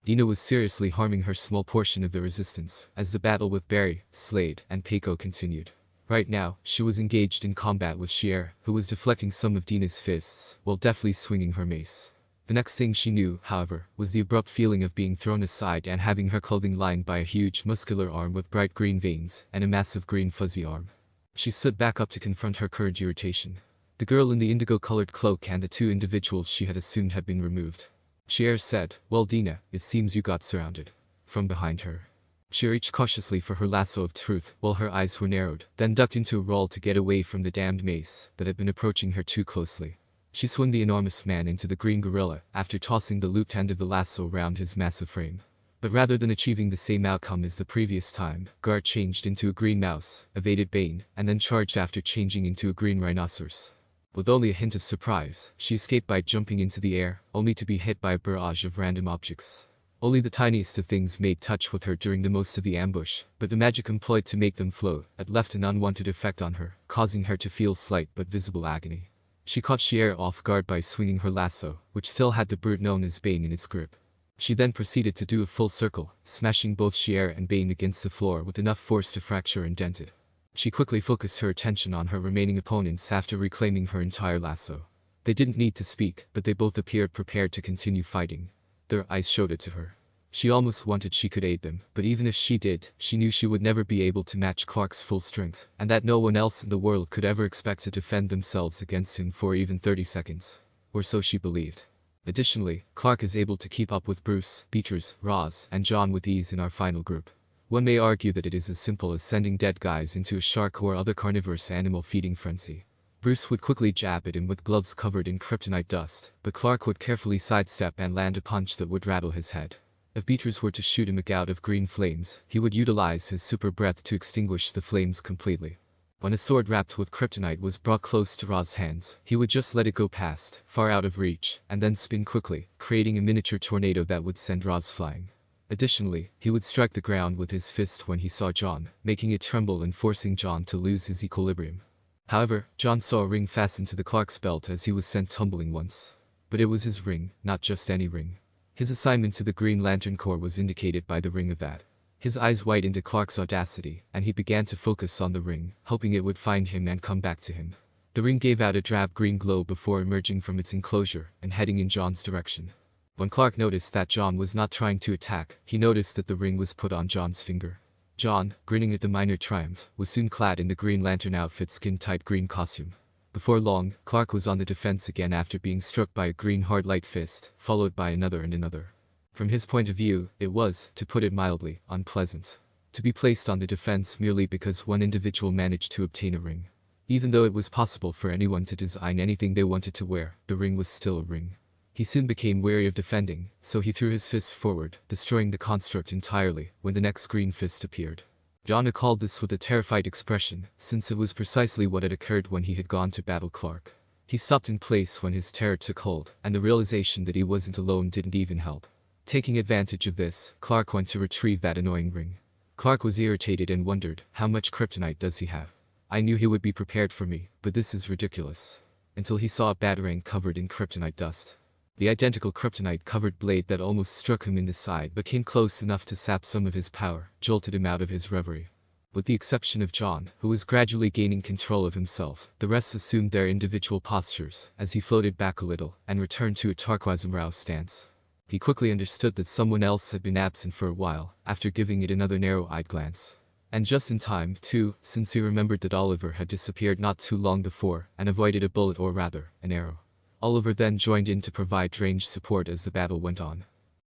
Dina was seriously harming her small portion of the resistance, as the battle with Barry, Slade, and Peiko continued. Right now, she was engaged in combat with Shier, who was deflecting some of Dina's fists, while deftly swinging her mace. The next thing she knew, however, was the abrupt feeling of being thrown aside and having her clothing lined by a huge muscular arm with bright green veins, and a massive green fuzzy arm. She stood back up to confront her current irritation. The girl in the indigo-colored cloak and the two individuals she had assumed had been removed. Shier said, "Well Dina, it seems you got surrounded." From behind her. She reached cautiously for her lasso of truth while her eyes were narrowed, then ducked into a roll to get away from the damned mace that had been approaching her too closely. She swung the enormous man into the green gorilla after tossing the looped end of the lasso around his massive frame. But rather than achieving the same outcome as the previous time, Guard changed into a green mouse, evaded Bane, and then charged after changing into a green rhinoceros. With only a hint of surprise, she escaped by jumping into the air, only to be hit by a barrage of random objects. Only the tiniest of things made touch with her during the most of the ambush, but the magic employed to make them float had left an unwanted effect on her, causing her to feel slight but visible agony. She caught Shier off guard by swinging her lasso, which still had the brute known as Bane in its grip. She then proceeded to do a full circle, smashing both Shier and Bane against the floor with enough force to fracture and dent it. She quickly focused her attention on her remaining opponents after reclaiming her entire lasso. They didn't need to speak, but they both appeared prepared to continue fighting. Their eyes showed it to her. She almost wanted she could aid them, but even if she did, she knew she would never be able to match Clark's full strength, and that no one else in the world could ever expect to defend themselves against him for even 30 seconds. Or so she believed. Additionally, Clark is able to keep up with Bruce, Beatrice, Roz, and John with ease in our final group. One may argue that it is as simple as sending dead guys into a shark or other carnivorous animal feeding frenzy. Bruce would quickly jab at him with gloves covered in kryptonite dust, but Clark would carefully sidestep and land a punch that would rattle his head. If Beatrice were to shoot him a gout of green flames, he would utilize his super breath to extinguish the flames completely. When a sword wrapped with kryptonite was brought close to Roz's hands, he would just let it go past, far out of reach, and then spin quickly, creating a miniature tornado that would send Roz flying. Additionally, he would strike the ground with his fist when he saw John, making it tremble and forcing John to lose his equilibrium. However, John saw a ring fastened to the Clark's belt as he was sent tumbling once. But it was his ring, not just any ring. His assignment to the Green Lantern Corps was indicated by the ring of that. His eyes widened at Clark's audacity, and he began to focus on the ring, hoping it would find him and come back to him. The ring gave out a drab green glow before emerging from its enclosure and heading in John's direction. When Clark noticed that John was not trying to attack, he noticed that the ring was put on John's finger. John, grinning at the minor triumph, was soon clad in the Green Lantern outfit's skin-tight green costume. Before long, Clark was on the defense again after being struck by a green hard light fist, followed by another and another. From his point of view, it was, to put it mildly, unpleasant. To be placed on the defense merely because one individual managed to obtain a ring. Even though it was possible for anyone to design anything they wanted to wear, the ring was still a ring. He soon became wary of defending, so he threw his fist forward, destroying the construct entirely, when the next green fist appeared. John recalled this with a terrified expression, since it was precisely what had occurred when he had gone to battle Clark. He stopped in place when his terror took hold, and the realization that he wasn't alone didn't even help. Taking advantage of this, Clark went to retrieve that annoying ring. Clark was irritated and wondered, how much kryptonite does he have? I knew he would be prepared for me, but this is ridiculous. Until he saw a batarang covered in kryptonite dust. The identical kryptonite-covered blade that almost struck him in the side but came close enough to sap some of his power, jolted him out of his reverie. With the exception of John, who was gradually gaining control of himself, the rest assumed their individual postures, as he floated back a little, and returned to a Tarquazimrao stance. He quickly understood that someone else had been absent for a while, after giving it another narrow-eyed glance. And just in time, too, since he remembered that Oliver had disappeared not too long before, and avoided a bullet or rather, an arrow. Oliver then joined in to provide ranged support as the battle went on.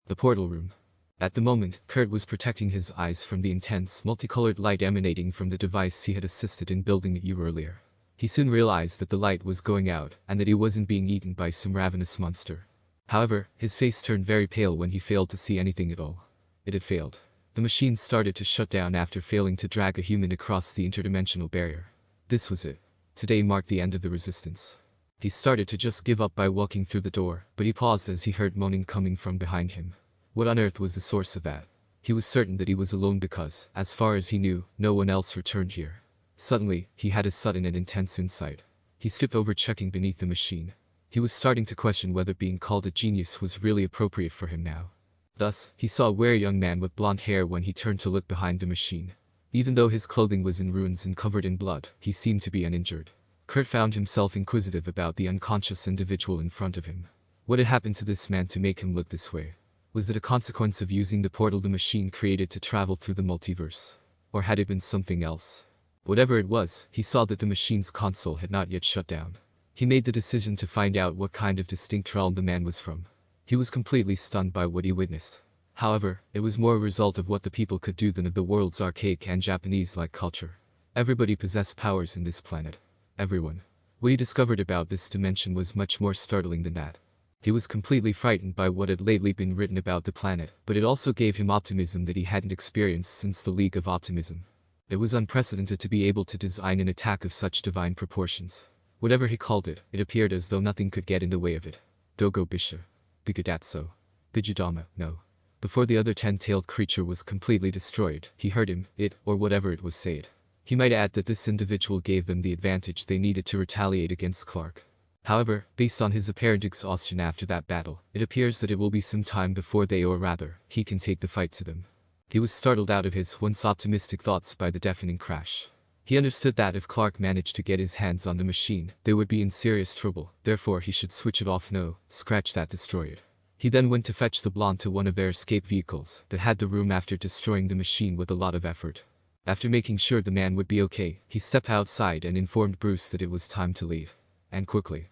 The portal room. At the moment, Kurt was protecting his eyes from the intense, multicolored light emanating from the device he had assisted in building a year earlier. He soon realized that the light was going out, and that he wasn't being eaten by some ravenous monster. However, his face turned very pale when he failed to see anything at all. It had failed. The machine started to shut down after failing to drag a human across the interdimensional barrier. This was it. Today marked the end of the resistance. He started to just give up by walking through the door, but he paused as he heard moaning coming from behind him. What on earth was the source of that? He was certain that he was alone because, as far as he knew, no one else returned here. Suddenly, he had a sudden and intense insight. He skipped over checking beneath the machine. He was starting to question whether being called a genius was really appropriate for him now. Thus, he saw a wary young man with blonde hair when he turned to look behind the machine. Even though his clothing was in ruins and covered in blood, he seemed to be uninjured. Kurt found himself inquisitive about the unconscious individual in front of him. What had happened to this man to make him look this way? Was it a consequence of using the portal the machine created to travel through the multiverse? Or had it been something else? Whatever it was, he saw that the machine's console had not yet shut down. He made the decision to find out what kind of distinct realm the man was from. He was completely stunned by what he witnessed. However, it was more a result of what the people could do than of the world's archaic and Japanese-like culture. Everybody possessed powers in this planet. Everyone. What he discovered about this dimension was much more startling than that. He was completely frightened by what had lately been written about the planet, but it also gave him optimism that he hadn't experienced since the League of Optimism. It was unprecedented to be able to design an attack of such divine proportions. Whatever he called it, it appeared as though nothing could get in the way of it. Dogo Bisha. Bigadatso. Bijudama, no. Before the other 10-tailed creature was completely destroyed, he heard him, it, or whatever it was say it. He might add that this individual gave them the advantage they needed to retaliate against Clark. However, based on his apparent exhaustion after that battle, it appears that it will be some time before they, or rather, he can take the fight to them. He was startled out of his once optimistic thoughts by the deafening crash. He understood that if Clark managed to get his hands on the machine, they would be in serious trouble, therefore he should switch it off. No, scratch that, destroy it. He then went to fetch the blonde to one of their escape vehicles that had the room after destroying the machine with a lot of effort. After making sure the man would be okay, he stepped outside and informed Bruce that it was time to leave. And quickly.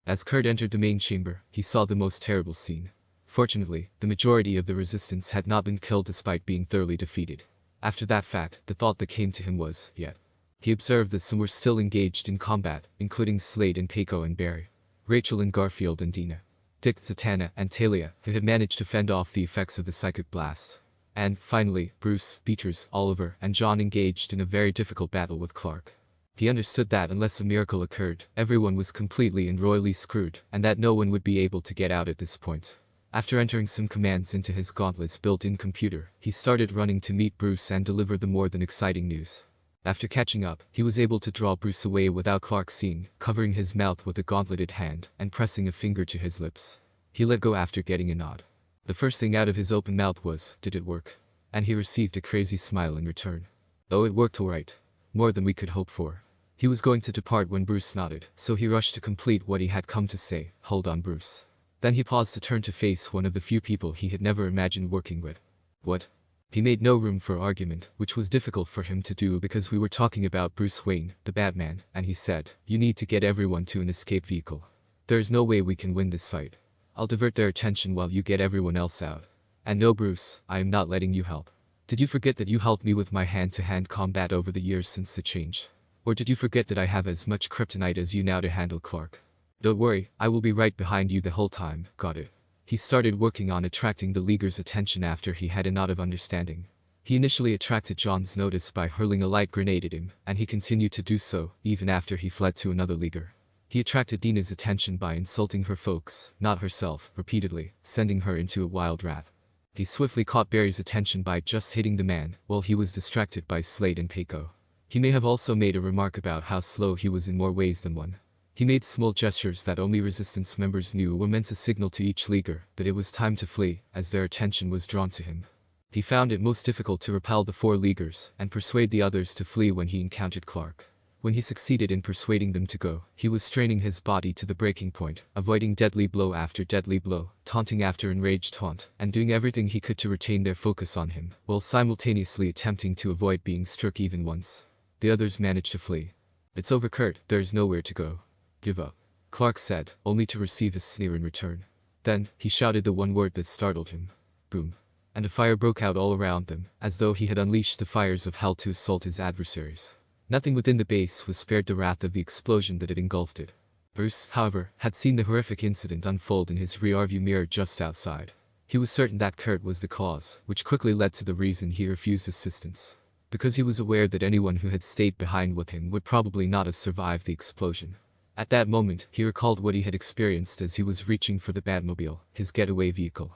As Kurt entered the main chamber, he saw the most terrible scene. Fortunately, the majority of the resistance had not been killed despite being thoroughly defeated. After that fact, the thought that came to him was, yet. He observed that some were still engaged in combat, including Slade and Keiko and Barry, Rachel and Garfield and Dina, Dick, Zatanna, and Talia, who had managed to fend off the effects of the psychic blast. And, finally, Bruce, Peters, Oliver, and John engaged in a very difficult battle with Clark. He understood that unless a miracle occurred, everyone was completely and royally screwed, and that no one would be able to get out at this point. After entering some commands into his Gauntlet's built-in computer, he started running to meet Bruce and deliver the more than exciting news. After catching up, he was able to draw Bruce away without Clark seeing, covering his mouth with a gauntleted hand, and pressing a finger to his lips. He let go after getting a nod. The first thing out of his open mouth was, "Did it work?" And he received a crazy smile in return. "Oh, it worked alright. More than we could hope for." He was going to depart when Bruce nodded, so he rushed to complete what he had come to say. "Hold on, Bruce." Then he paused to turn to face one of the few people he had never imagined working with. "What?" He made no room for argument, which was difficult for him to do because we were talking about Bruce Wayne, the Batman, and he said, "You need to get everyone to an escape vehicle. There is no way we can win this fight. I'll divert their attention while you get everyone else out. And no, Bruce, I am not letting you help. Did you forget that you helped me with my hand-to-hand combat over the years since the change? Or did you forget that I have as much kryptonite as you now to handle Clark? Don't worry, I will be right behind you the whole time, got it?" He started working on attracting the Leaguer's attention after he had a nod of understanding. He initially attracted John's notice by hurling a light grenade at him, and he continued to do so, even after he fled to another Leaguer. He attracted Dina's attention by insulting her folks, not herself, repeatedly, sending her into a wild wrath. He swiftly caught Barry's attention by just hitting the man, while he was distracted by Slade and Keiko. He may have also made a remark about how slow he was in more ways than one. He made small gestures that only Resistance members knew were meant to signal to each Leaguer that it was time to flee, as their attention was drawn to him. He found it most difficult to repel the 4 Leaguers and persuade the others to flee when he encountered Clark. When he succeeded in persuading them to go, he was straining his body to the breaking point, avoiding deadly blow after deadly blow, taunting after enraged taunt, and doing everything he could to retain their focus on him, while simultaneously attempting to avoid being struck even once. The others managed to flee. "It's over, Kurt, there is nowhere to go. Give up," Clark said, only to receive a sneer in return. Then, he shouted the one word that startled him. Boom. And a fire broke out all around them, as though he had unleashed the fires of hell to assault his adversaries. Nothing within the base was spared the wrath of the explosion that had engulfed it. Bruce, however, had seen the horrific incident unfold in his rearview mirror just outside. He was certain that Kurt was the cause, which quickly led to the reason he refused assistance. because he was aware that anyone who had stayed behind with him would probably not have survived the explosion. At that moment, he recalled what he had experienced as he was reaching for the Batmobile, his getaway vehicle.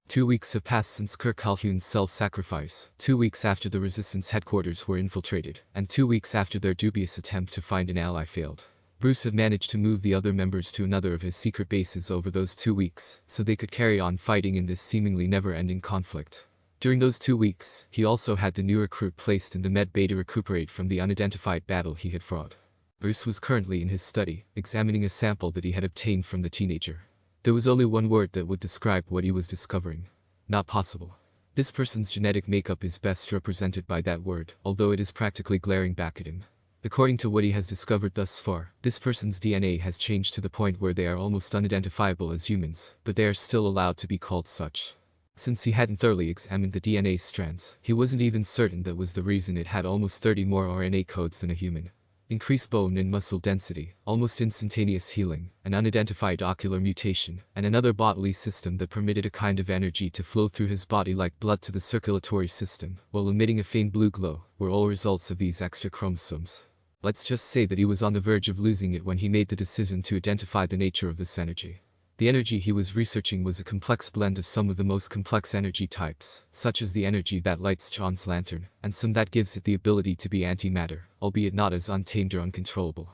2 weeks have passed since Kirk Calhoun's self-sacrifice, 2 weeks after the Resistance headquarters were infiltrated, and 2 weeks after their dubious attempt to find an ally failed. Bruce had managed to move the other members to another of his secret bases over those 2 weeks, so they could carry on fighting in this seemingly never-ending conflict. During those 2 weeks, he also had the new recruit placed in the med bay to recuperate from the unidentified battle he had fought. Bruce was currently in his study, examining a sample that he had obtained from the teenager. There was only one word that would describe what he was discovering. Not possible. This person's genetic makeup is best represented by that word, although it is practically glaring back at him. According to what he has discovered thus far, this person's DNA has changed to the point where they are almost unidentifiable as humans, but they are still allowed to be called such. Since he hadn't thoroughly examined the DNA strands, he wasn't even certain that was the reason it had almost 30 more RNA codes than a human. Increased bone and muscle density, almost instantaneous healing, an unidentified ocular mutation, and another bodily system that permitted a kind of energy to flow through his body like blood to the circulatory system, while emitting a faint blue glow, were all results of these extra chromosomes. Let's just say that he was on the verge of losing it when he made the decision to identify the nature of this energy. The energy he was researching was a complex blend of some of the most complex energy types, such as the energy that lights John's lantern, and some that gives it the ability to be antimatter, albeit not as untamed or uncontrollable.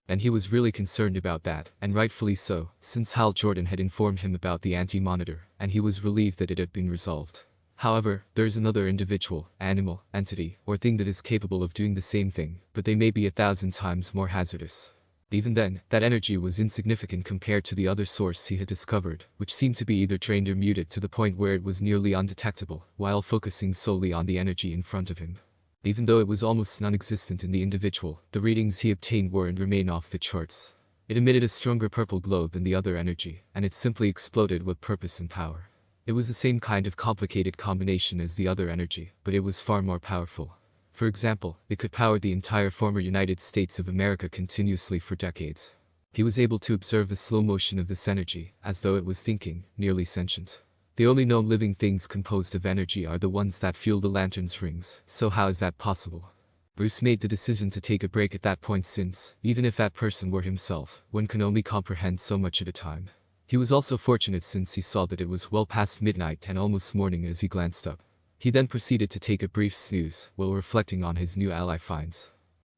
And he was really concerned about that, and rightfully so, since Hal Jordan had informed him about the anti-monitor, and he was relieved that it had been resolved. However, there is another individual, animal, entity, or thing that is capable of doing the same thing, but they may be 1,000 times more hazardous. Even then, that energy was insignificant compared to the other source he had discovered, which seemed to be either drained or muted to the point where it was nearly undetectable, while focusing solely on the energy in front of him. Even though it was almost non-existent in the individual, the readings he obtained were and remain off the charts. It emitted a stronger purple glow than the other energy, and it simply exploded with purpose and power. It was the same kind of complicated combination as the other energy, but it was far more powerful. For example, it could power the entire former United States of America continuously for decades. He was able to observe the slow motion of this energy, as though it was thinking, nearly sentient. The only known living things composed of energy are the ones that fuel the lantern's rings, so how is that possible? Bruce made the decision to take a break at that point since, even if that person were himself, one can only comprehend so much at a time. He was also fortunate since he saw that it was well past midnight and almost morning as he glanced up. He then proceeded to take a brief snooze, while reflecting on his new ally finds.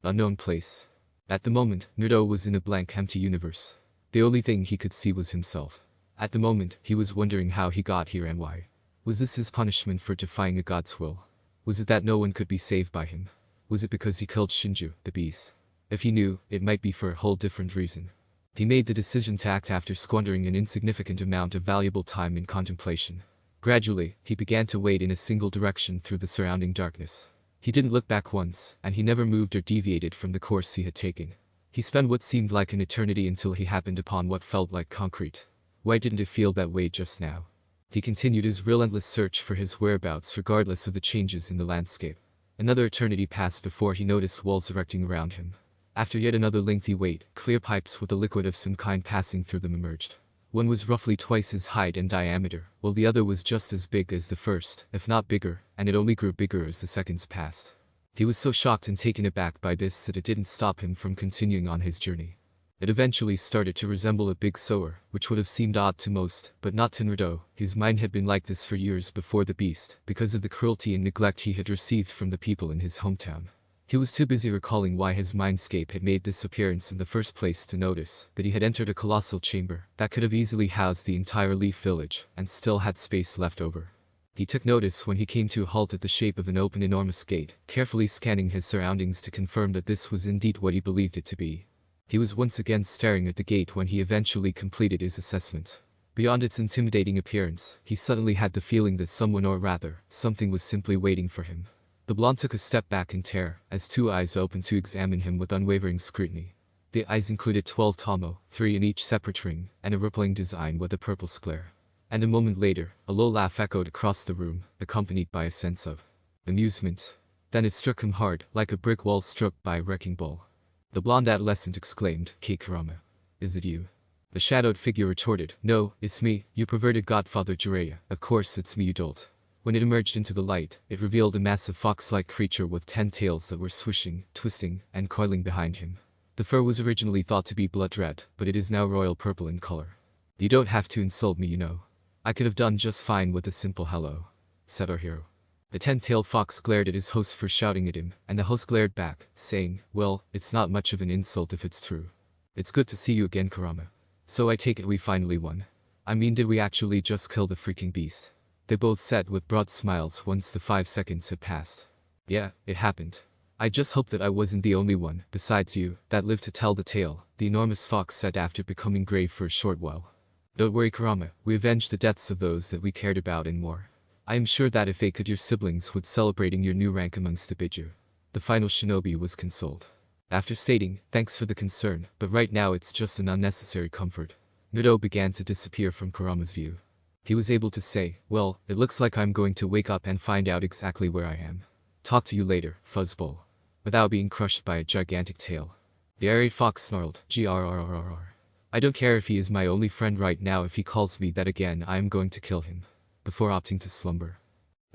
Unknown place. At the moment, Naruto was in a blank empty universe. The only thing he could see was himself. At the moment, he was wondering how he got here and why. Was this his punishment for defying a god's will? Was it that no one could be saved by him? Was it because he killed Shinju, the beast? If he knew, it might be for a whole different reason. He made the decision to act after squandering an insignificant amount of valuable time in contemplation. Gradually, he began to wade in a single direction through the surrounding darkness. He didn't look back once, and he never moved or deviated from the course he had taken. He spent what seemed like an eternity until he happened upon what felt like concrete. Why didn't it feel that way just now? He continued his relentless search for his whereabouts regardless of the changes in the landscape. Another eternity passed before he noticed walls erecting around him. After yet another lengthy wait, clear pipes with a liquid of some kind passing through them emerged. One was roughly twice his height and diameter, while the other was just as big as the first, if not bigger, and it only grew bigger as the seconds passed. He was so shocked and taken aback by this that it didn't stop him from continuing on his journey. It eventually started to resemble a big sewer, which would have seemed odd to most, but not to Naruto. His mind had been like this for years before the beast, because of the cruelty and neglect he had received from the people in his hometown. He was too busy recalling why his mindscape had made this appearance in the first place to notice that he had entered a colossal chamber that could have easily housed the entire Leaf Village and still had space left over. He took notice when he came to a halt at the shape of an open enormous gate, carefully scanning his surroundings to confirm that this was indeed what he believed it to be. He was once again staring at the gate when he eventually completed his assessment. Beyond its intimidating appearance, he suddenly had the feeling that someone, or rather, something, was simply waiting for him. The blonde took a step back in terror, as 2 eyes opened to examine him with unwavering scrutiny. The eyes included 12 tomo, 3 in each separate ring, and a rippling design with a purple glare. And a moment later, a low laugh echoed across the room, accompanied by a sense of amusement. Then it struck him hard, like a brick wall struck by a wrecking ball. The blonde adolescent exclaimed, "Keikurama. Is it you?" The shadowed figure retorted, "No, it's me, you perverted godfather Jiraiya. Of course it's me, you dolt. When it emerged into the light, it revealed a massive fox-like creature with 10 tails that were swishing, twisting, and coiling behind him. The fur was originally thought to be blood red, but it is now royal purple in color. "You don't have to insult me, you know. I could have done just fine with a simple hello," said our hero. The 10-tailed fox glared at his host for shouting at him, and the host glared back, saying, "Well, it's not much of an insult if it's true. It's good to see you again, Kurama. So I take it we finally won. I mean, did we actually just kill the freaking beast?" They both said with broad smiles once the 5 seconds had passed. "Yeah, it happened. I just hope that I wasn't the only one, besides you, that lived to tell the tale," the enormous fox said after becoming grave for a short while. "Don't worry, Kurama, we avenged the deaths of those that we cared about and more. I am sure that if they could, your siblings would celebrating your new rank amongst the Biju." The final shinobi was consoled. After stating, "Thanks for the concern, but right now it's just an unnecessary comfort," Naruto began to disappear from Kurama's view. He was able to say, "Well, it looks like I'm going to wake up and find out exactly where I am. Talk to you later, fuzzball," without being crushed by a gigantic tail. The irate fox snarled, "Grrrr. I don't care if he is my only friend right now. If he calls me that again, I am going to kill him," before opting to slumber.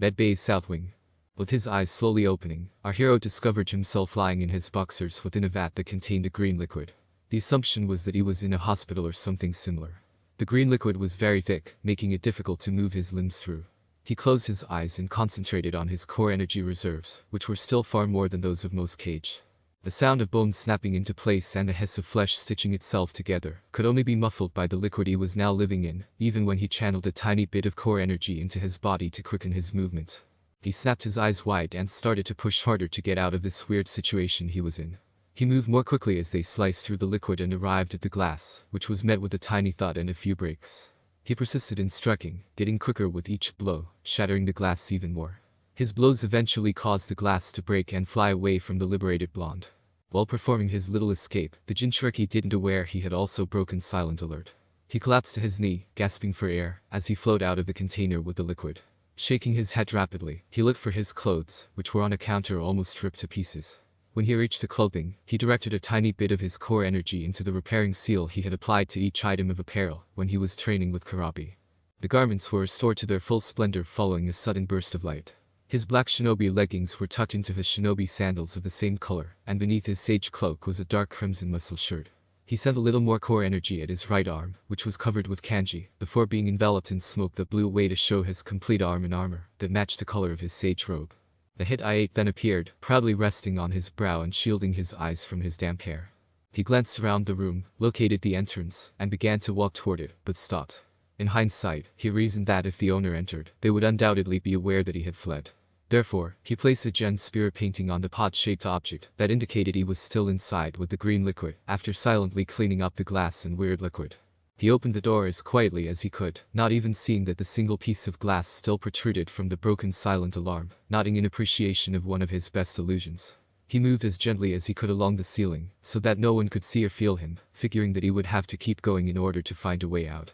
Medbay's south wing. With his eyes slowly opening, our hero discovered himself lying in his boxers within a vat that contained a green liquid. The assumption was that he was in a hospital or something similar. The green liquid was very thick, making it difficult to move his limbs through. He closed his eyes and concentrated on his core energy reserves, which were still far more than those of most Kage. The sound of bones snapping into place and the hiss of flesh stitching itself together could only be muffled by the liquid he was now living in, even when he channeled a tiny bit of core energy into his body to quicken his movement. He snapped his eyes wide and started to push harder to get out of this weird situation he was in. He moved more quickly as they sliced through the liquid and arrived at the glass, which was met with a tiny thud and a few breaks. He persisted in striking, getting quicker with each blow, shattering the glass even more. His blows eventually caused the glass to break and fly away from the liberated blonde. While performing his little escape, the Jinchuriki didn't aware he had also broken silent alert. He collapsed to his knee, gasping for air, as he flowed out of the container with the liquid. Shaking his head rapidly, he looked for his clothes, which were on a counter almost ripped to pieces. When he reached the clothing, he directed a tiny bit of his core energy into the repairing seal he had applied to each item of apparel when he was training with Karabi. The garments were restored to their full splendor following a sudden burst of light. His black shinobi leggings were tucked into his shinobi sandals of the same color, and beneath his sage cloak was a dark crimson muscle shirt. He sent a little more core energy at his right arm, which was covered with kanji, before being enveloped in smoke that blew away to show his complete arm in armor that matched the color of his sage robe. The hit I8 then appeared, proudly resting on his brow and shielding his eyes from his damp hair. He glanced around the room, located the entrance, and began to walk toward it, but stopped. In hindsight, he reasoned that if the owner entered, they would undoubtedly be aware that he had fled. Therefore, he placed a Gen spirit painting on the pot-shaped object that indicated he was still inside with the green liquid, after silently cleaning up the glass and weird liquid. He opened the door as quietly as he could, not even seeing that the single piece of glass still protruded from the broken silent alarm, nodding in appreciation of one of his best illusions. He moved as gently as he could along the ceiling, so that no one could see or feel him, figuring that he would have to keep going in order to find a way out.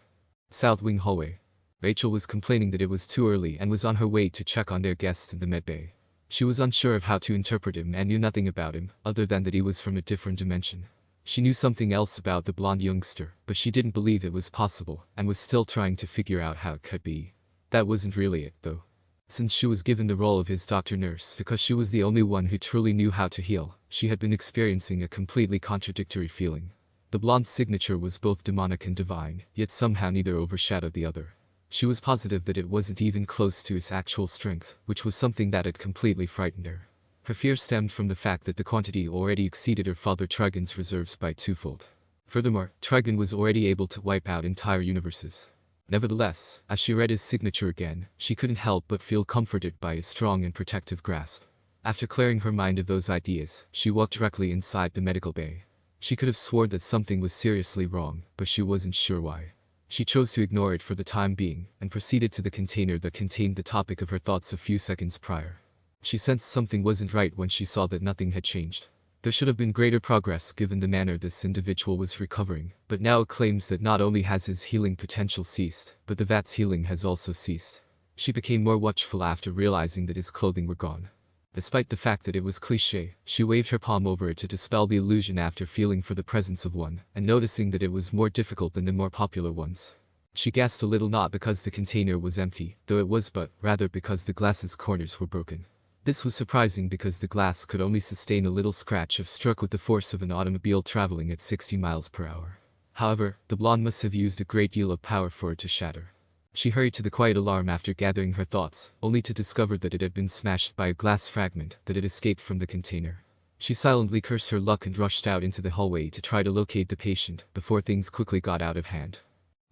South Wing Hallway. Rachel was complaining that it was too early and was on her way to check on their guest in the medbay. She was unsure of how to interpret him and knew nothing about him, other than that he was from a different dimension. She knew something else about the blonde youngster, but she didn't believe it was possible, and was still trying to figure out how it could be. That wasn't really it, though. Since she was given the role of his doctor-nurse because she was the only one who truly knew how to heal, she had been experiencing a completely contradictory feeling. The blonde's signature was both demonic and divine, yet somehow neither overshadowed the other. She was positive that it wasn't even close to his actual strength, which was something that had completely frightened her. Her fear stemmed from the fact that the quantity already exceeded her father Trigon's reserves by twofold. Furthermore, Trigon was already able to wipe out entire universes. Nevertheless, as she read his signature again, she couldn't help but feel comforted by his strong and protective grasp. After clearing her mind of those ideas, she walked directly inside the medical bay. She could have sworn that something was seriously wrong, but she wasn't sure why. She chose to ignore it for the time being, and proceeded to the container that contained the topic of her thoughts a few seconds prior. She sensed something wasn't right when she saw that nothing had changed. There should have been greater progress given the manner this individual was recovering, but now it claims that not only has his healing potential ceased, but the vat's healing has also ceased. She became more watchful after realizing that his clothing were gone. Despite the fact that it was cliché, she waved her palm over it to dispel the illusion after feeling for the presence of one, and noticing that it was more difficult than the more popular ones. She gasped a little, not because the container was empty, though it was, but rather because the glass's corners were broken. This was surprising because the glass could only sustain a little scratch if struck with the force of an automobile traveling at 60 miles per hour. However, the blonde must have used a great deal of power for it to shatter. She hurried to the quiet alarm after gathering her thoughts, only to discover that it had been smashed by a glass fragment that had escaped from the container. She silently cursed her luck and rushed out into the hallway to try to locate the patient before things quickly got out of hand.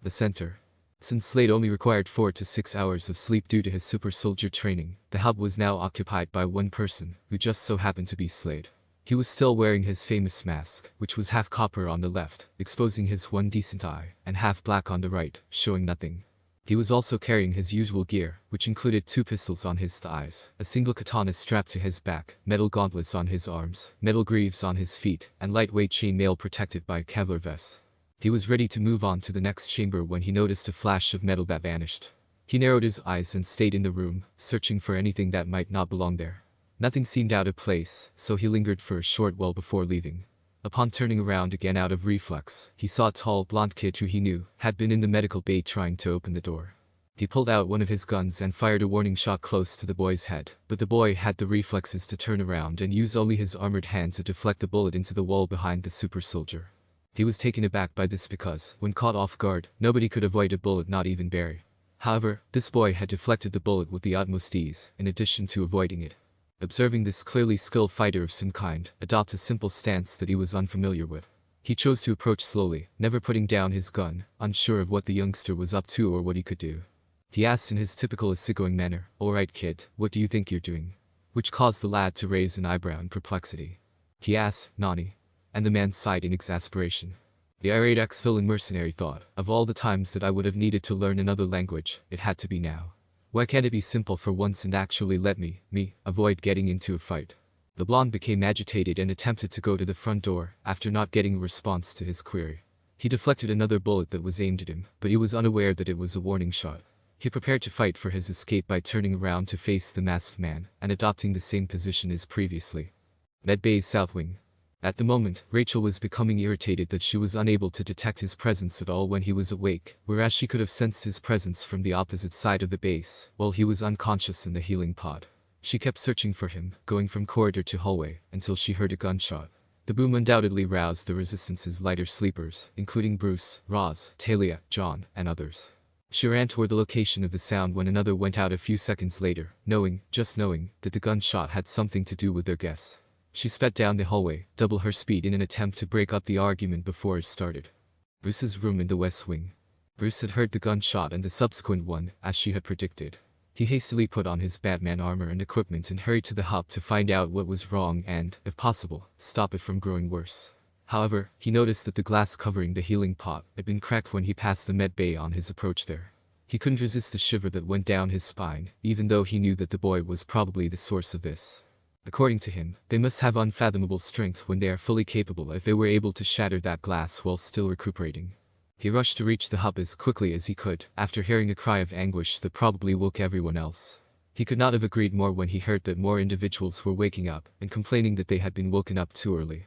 The center. Since Slade only required 4 to 6 hours of sleep due to his super soldier training, the hub was now occupied by one person, who just so happened to be Slade. He was still wearing his famous mask, which was half copper on the left, exposing his one decent eye, and half black on the right, showing nothing. He was also carrying his usual gear, which included 2 pistols on his thighs, a single katana strapped to his back, metal gauntlets on his arms, metal greaves on his feet, and lightweight chainmail protected by a Kevlar vest. He was ready to move on to the next chamber when he noticed a flash of metal that vanished. He narrowed his eyes and stayed in the room, searching for anything that might not belong there. Nothing seemed out of place, so he lingered for a short while before leaving. Upon turning around again out of reflex, he saw a tall blonde kid who he knew had been in the medical bay trying to open the door. He pulled out one of his guns and fired a warning shot close to the boy's head, but the boy had the reflexes to turn around and use only his armored hand to deflect the bullet into the wall behind the super soldier. He was taken aback by this because, when caught off guard, nobody could avoid a bullet, not even Barry. However, this boy had deflected the bullet with the utmost ease, in addition to avoiding it. Observing this clearly skilled fighter of some kind adopt a simple stance that he was unfamiliar with, he chose to approach slowly, never putting down his gun, unsure of what the youngster was up to or what he could do. He asked in his typical easygoing manner, "Alright kid, what do you think you're doing?" Which caused the lad to raise an eyebrow in perplexity. He asked, "Nani?" And the man sighed in exasperation. The irate ex-villain mercenary thought, of all the times that I would have needed to learn another language, it had to be now. Why can't it be simple for once and actually let me, avoid getting into a fight? The blonde became agitated and attempted to go to the front door, after not getting a response to his query. He deflected another bullet that was aimed at him, but he was unaware that it was a warning shot. He prepared to fight for his escape by turning around to face the masked man, and adopting the same position as previously. Medbay's south wing. At the moment, Rachel was becoming irritated that she was unable to detect his presence at all when he was awake, whereas she could have sensed his presence from the opposite side of the base, while he was unconscious in the healing pod. She kept searching for him, going from corridor to hallway, until she heard a gunshot. The boom undoubtedly roused the Resistance's lighter sleepers, including Bruce, Roz, Talia, John, and others. She ran toward the location of the sound when another went out a few seconds later, just knowing, that the gunshot had something to do with their guess. She sped down the hallway, double her speed in an attempt to break up the argument before it started. Bruce's room in the west wing. Bruce had heard the gunshot and the subsequent one, as she had predicted. He hastily put on his Batman armor and equipment and hurried to the hub to find out what was wrong and, if possible, stop it from growing worse. However, he noticed that the glass covering the healing pot had been cracked when he passed the med bay on his approach there. He couldn't resist the shiver that went down his spine, even though he knew that the boy was probably the source of this. According to him, they must have unfathomable strength when they are fully capable if they were able to shatter that glass while still recuperating. He rushed to reach the hub as quickly as he could, after hearing a cry of anguish that probably woke everyone else. He could not have agreed more when he heard that more individuals were waking up and complaining that they had been woken up too early.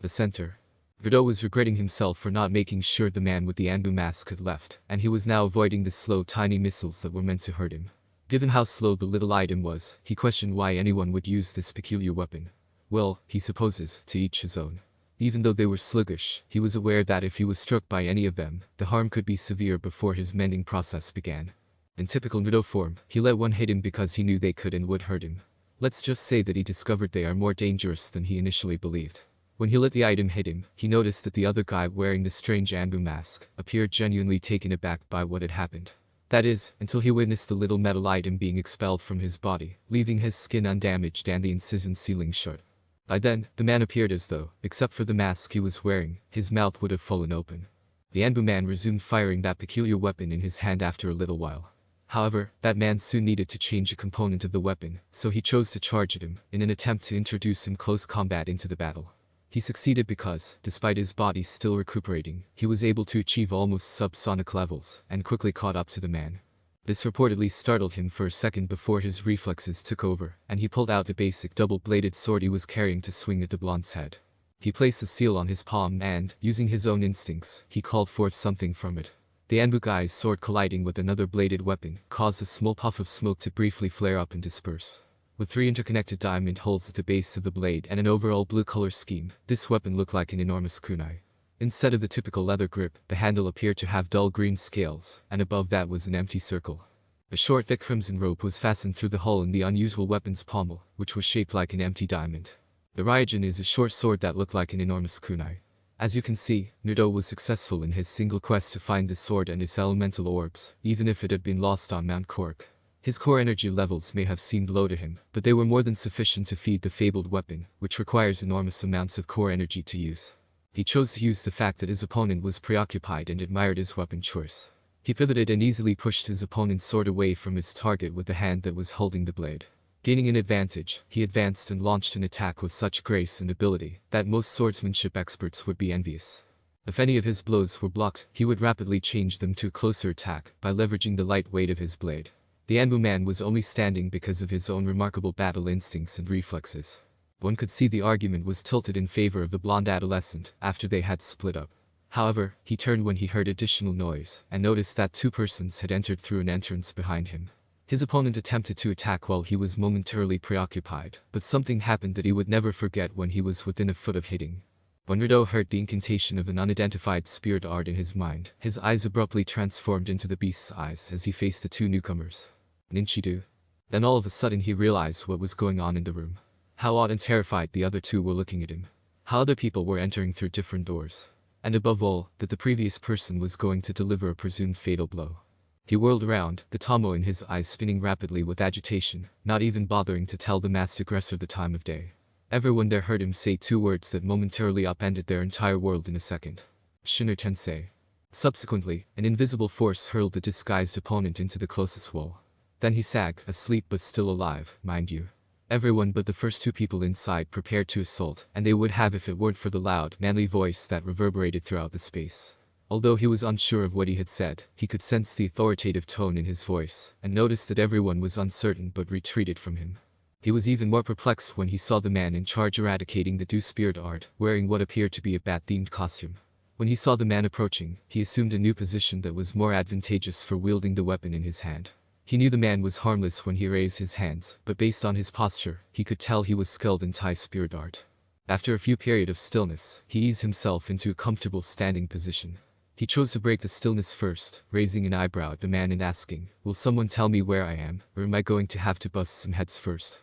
The center. Godot was regretting himself for not making sure the man with the Anbu mask had left, and he was now avoiding the slow tiny missiles that were meant to hurt him. Given how slow the little item was, he questioned why anyone would use this peculiar weapon. Well, he supposes, to each his own. Even though they were sluggish, he was aware that if he was struck by any of them, the harm could be severe before his mending process began. In typical Naruto form, he let one hit him because he knew they could and would hurt him. Let's just say that he discovered they are more dangerous than he initially believed. When he let the item hit him, he noticed that the other guy wearing the strange Anbu mask appeared genuinely taken aback by what had happened. That is, until he witnessed the little metal item being expelled from his body, leaving his skin undamaged and the incision sealing shut. By then, the man appeared as though, except for the mask he was wearing, his mouth would have fallen open. The Anbu man resumed firing that peculiar weapon in his hand after a little while. However, that man soon needed to change a component of the weapon, so he chose to charge at him, in an attempt to introduce him close combat into the battle. He succeeded because, despite his body still recuperating, he was able to achieve almost subsonic levels, and quickly caught up to the man. This reportedly startled him for a second before his reflexes took over, and he pulled out the basic double-bladed sword he was carrying to swing at the blonde's head. He placed the seal on his palm and, using his own instincts, he called forth something from it. The Anbukai's sword colliding with another bladed weapon caused a small puff of smoke to briefly flare up and disperse. With 3 interconnected diamond holes at the base of the blade and an overall blue color scheme, this weapon looked like an enormous kunai. Instead of the typical leather grip, the handle appeared to have dull green scales, and above that was an empty circle. A short thick crimson rope was fastened through the hole in the unusual weapon's pommel, which was shaped like an empty diamond. The Ryujin is a short sword that looked like an enormous kunai. As you can see, Naruto was successful in his single quest to find this sword and its elemental orbs, even if it had been lost on Mount Kork. His core energy levels may have seemed low to him, but they were more than sufficient to feed the fabled weapon, which requires enormous amounts of core energy to use. He chose to use the fact that his opponent was preoccupied and admired his weapon choice. He pivoted and easily pushed his opponent's sword away from its target with the hand that was holding the blade. Gaining an advantage, he advanced and launched an attack with such grace and ability that most swordsmanship experts would be envious. If any of his blows were blocked, he would rapidly change them to a closer attack by leveraging the light weight of his blade. The Anbu man was only standing because of his own remarkable battle instincts and reflexes. One could see the argument was tilted in favor of the blonde adolescent after they had split up. However, he turned when he heard additional noise and noticed that 2 persons had entered through an entrance behind him. His opponent attempted to attack while he was momentarily preoccupied, but something happened that he would never forget when he was within a foot of hitting. When Naruto heard the incantation of an unidentified spirit art in his mind, his eyes abruptly transformed into the beast's eyes as he faced the 2 newcomers. Ninchidu. Then all of a sudden he realized what was going on in the room. How odd and terrified the other 2 were looking at him. How other people were entering through different doors. And above all, that the previous person was going to deliver a presumed fatal blow. He whirled around, the Tomo in his eyes spinning rapidly with agitation, not even bothering to tell the masked aggressor the time of day. Everyone there heard him say 2 words that momentarily upended their entire world in a second. Shinra Tensei. Subsequently, an invisible force hurled the disguised opponent into the closest wall. Then he sag, asleep but still alive, mind you. Everyone but the first 2 people inside prepared to assault, and they would have if it weren't for the loud, manly voice that reverberated throughout the space. Although he was unsure of what he had said, he could sense the authoritative tone in his voice, and noticed that everyone was uncertain but retreated from him. He was even more perplexed when he saw the man in charge eradicating the Do Spirit art, wearing what appeared to be a bat-themed costume. When he saw the man approaching, he assumed a new position that was more advantageous for wielding the weapon in his hand. He knew the man was harmless when he raised his hands, but based on his posture, he could tell he was skilled in Tai spirit art. After a few period of stillness, he eased himself into a comfortable standing position. He chose to break the stillness first, raising an eyebrow at the man and asking, "Will someone tell me where I am, or am I going to have to bust some heads first?"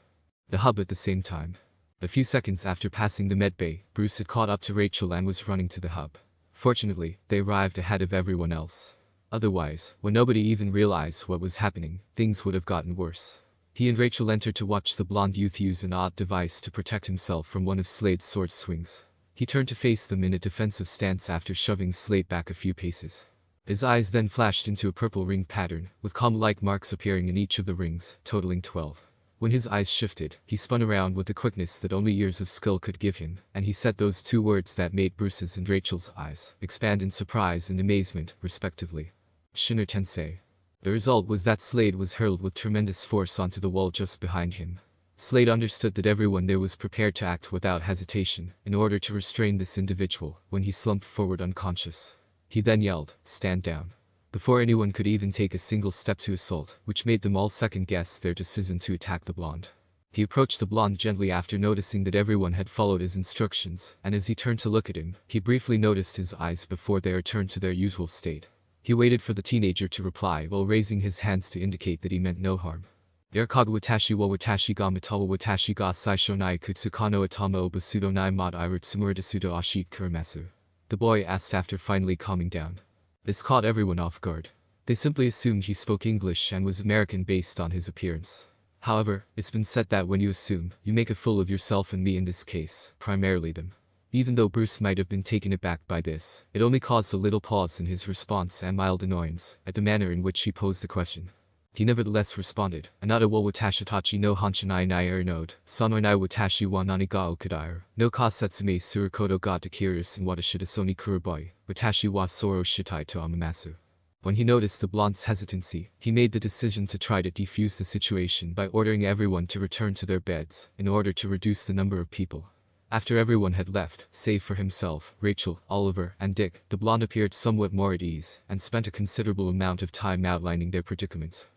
The hub at the same time. A few seconds after passing the med bay, Bruce had caught up to Rachel and was running to the hub. Fortunately, they arrived ahead of everyone else. Otherwise, when nobody even realized what was happening, things would have gotten worse. He and Rachel entered to watch the blonde youth use an odd device to protect himself from one of Slade's sword swings. He turned to face them in a defensive stance after shoving Slade back a few paces. His eyes then flashed into a purple ring pattern, with comb-like marks appearing in each of the rings, totaling 12. When his eyes shifted, he spun around with the quickness that only years of skill could give him, and he said those 2 words that made Bruce's and Rachel's eyes expand in surprise and amazement, respectively. Shinra Tensei. The result was that Slade was hurled with tremendous force onto the wall just behind him. Slade understood that everyone there was prepared to act without hesitation, in order to restrain this individual, when he slumped forward unconscious. He then yelled, "Stand down." Before anyone could even take a single step to assault, which made them all second-guess their decision to attack the blonde. He approached the blonde gently after noticing that everyone had followed his instructions, and as he turned to look at him, he briefly noticed his eyes before they returned to their usual state. He waited for the teenager to reply while raising his hands to indicate that he meant no harm. Yarkaga watashi wa watashi ga matawa watashi ga saisho nai kutsukano atama obasudo nai mat iru tsumuridasudo ashit kurimasu. The boy asked after finally calming down. This caught everyone off guard. They simply assumed he spoke English and was American based on his appearance. However, it's been said that when you assume, you make a fool of yourself and me in this case, primarily them. Even though Bruce might have been taken aback by this, it only caused a little pause in his response and mild annoyance at the manner in which he posed the question. He nevertheless responded, "Anata wa watashi tachi no hanshinai nai node, sanoi nai watashi wa nani ga okadair, no ka setsume suru kodo ga takirus and watashida soni kuruboi, watashi wa soro shitai to amamasu." When he noticed the blonde's hesitancy, he made the decision to try to defuse the situation by ordering everyone to return to their beds, in order to reduce the number of people. After everyone had left, save for himself, Rachel, Oliver, and Dick, the blonde appeared somewhat more at ease, and spent a considerable amount of time outlining their predicament.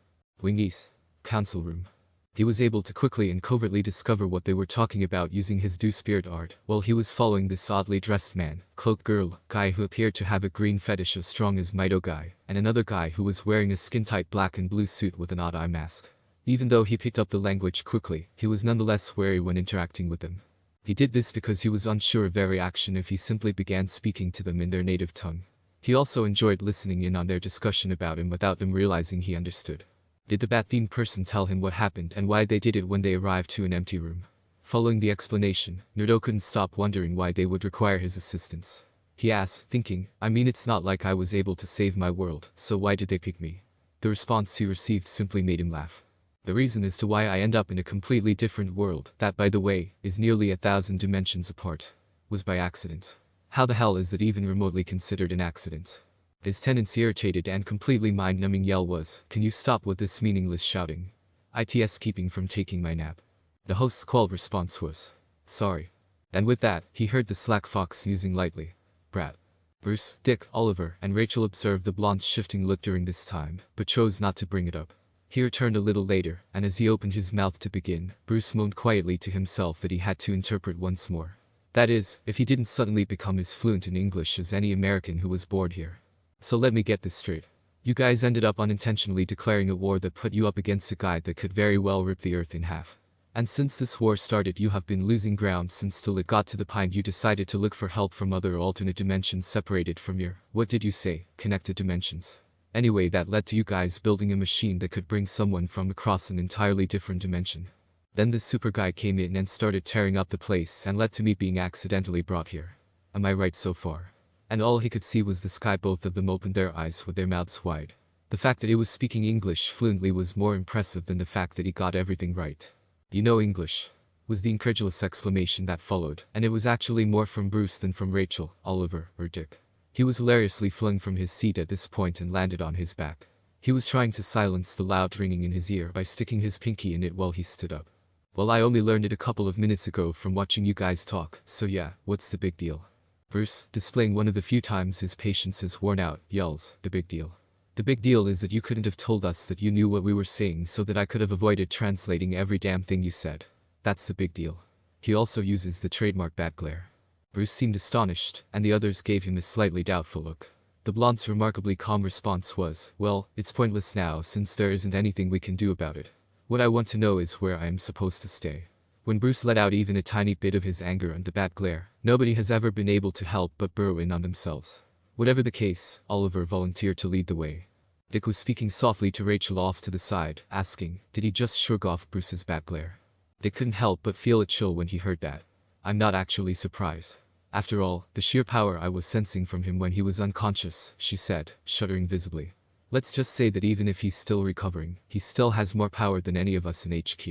Wing East. Council room. He was able to quickly and covertly discover what they were talking about using his do-spirit art, while he was following this oddly dressed man, cloaked girl, guy who appeared to have a green fetish as strong as Mito guy, and another guy who was wearing a skin-tight black and blue suit with an odd eye mask. Even though he picked up the language quickly, he was nonetheless wary when interacting with them. He did this because he was unsure of their reaction if he simply began speaking to them in their native tongue. He also enjoyed listening in on their discussion about him without them realizing he understood. Did the bat-themed person tell him what happened and why they did it when they arrived to an empty room? Following the explanation, Naruto couldn't stop wondering why they would require his assistance. He asked, thinking, I mean it's not like I was able to save my world, so why did they pick me? The response he received simply made him laugh. The reason as to why I end up in a completely different world, that by the way, is nearly 1,000 dimensions apart, was by accident. How the hell is it even remotely considered an accident? His tenant's irritated and completely mind-numbing yell was, can you stop with this meaningless shouting? It's keeping from taking my nap. The host's quelled response was, sorry. And with that, he heard the slack fox snoozing lightly. Brat. Bruce, Dick, Oliver, and Rachel observed the blonde's shifting look during this time, but chose not to bring it up. He returned a little later, and as he opened his mouth to begin, Bruce moaned quietly to himself that he had to interpret once more. That is, if he didn't suddenly become as fluent in English as any American who was born here. So let me get this straight. You guys ended up unintentionally declaring a war that put you up against a guy that could very well rip the earth in half. And since this war started you have been losing ground since till it got to the point you decided to look for help from other alternate dimensions separated from your, what did you say, connected dimensions. Anyway, that led to you guys building a machine that could bring someone from across an entirely different dimension. Then this super guy came in and started tearing up the place and led to me being accidentally brought here. Am I right so far? And all he could see was the sky. Both of them opened their eyes with their mouths wide. The fact that he was speaking English fluently was more impressive than the fact that he got everything right. You know English? Was the incredulous exclamation that followed, and it was actually more from Bruce than from Rachel, Oliver, or Dick. He was hilariously flung from his seat at this point and landed on his back. He was trying to silence the loud ringing in his ear by sticking his pinky in it while he stood up. Well, I only learned it a couple of minutes ago from watching you guys talk, so yeah, what's the big deal? Bruce, displaying one of the few times his patience has worn out, yells, the big deal. The big deal is that you couldn't have told us that you knew what we were saying so that I could have avoided translating every damn thing you said. That's the big deal. He also uses the trademark bat glare. Bruce seemed astonished, and the others gave him a slightly doubtful look. The blonde's remarkably calm response was, well, it's pointless now since there isn't anything we can do about it. What I want to know is where I am supposed to stay. When Bruce let out even a tiny bit of his anger and the bat glare, nobody has ever been able to help but burrow in on themselves. Whatever the case, Oliver volunteered to lead the way. Dick was speaking softly to Rachel off to the side, asking, did he just shrug off Bruce's bat glare? Dick couldn't help but feel a chill when he heard that. I'm not actually surprised. After all, the sheer power I was sensing from him when he was unconscious, she said, shuddering visibly. Let's just say that even if he's still recovering, he still has more power than any of us in HQ.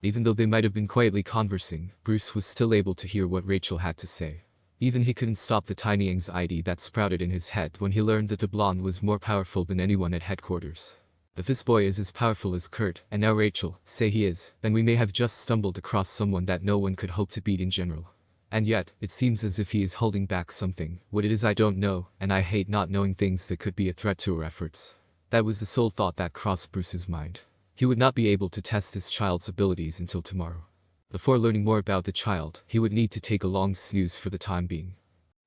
Even though they might have been quietly conversing, Bruce was still able to hear what Rachel had to say. Even he couldn't stop the tiny anxiety that sprouted in his head when he learned that the blonde was more powerful than anyone at headquarters. If this boy is as powerful as Kurt, and now Rachel, say he is, then we may have just stumbled across someone that no one could hope to beat in general. And yet, it seems as if he is holding back something. What it is I don't know, and I hate not knowing things that could be a threat to our efforts. That was the sole thought that crossed Bruce's mind. He would not be able to test this child's abilities until tomorrow. Before learning more about the child, he would need to take a long snooze for the time being.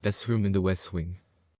Best room in the West Wing.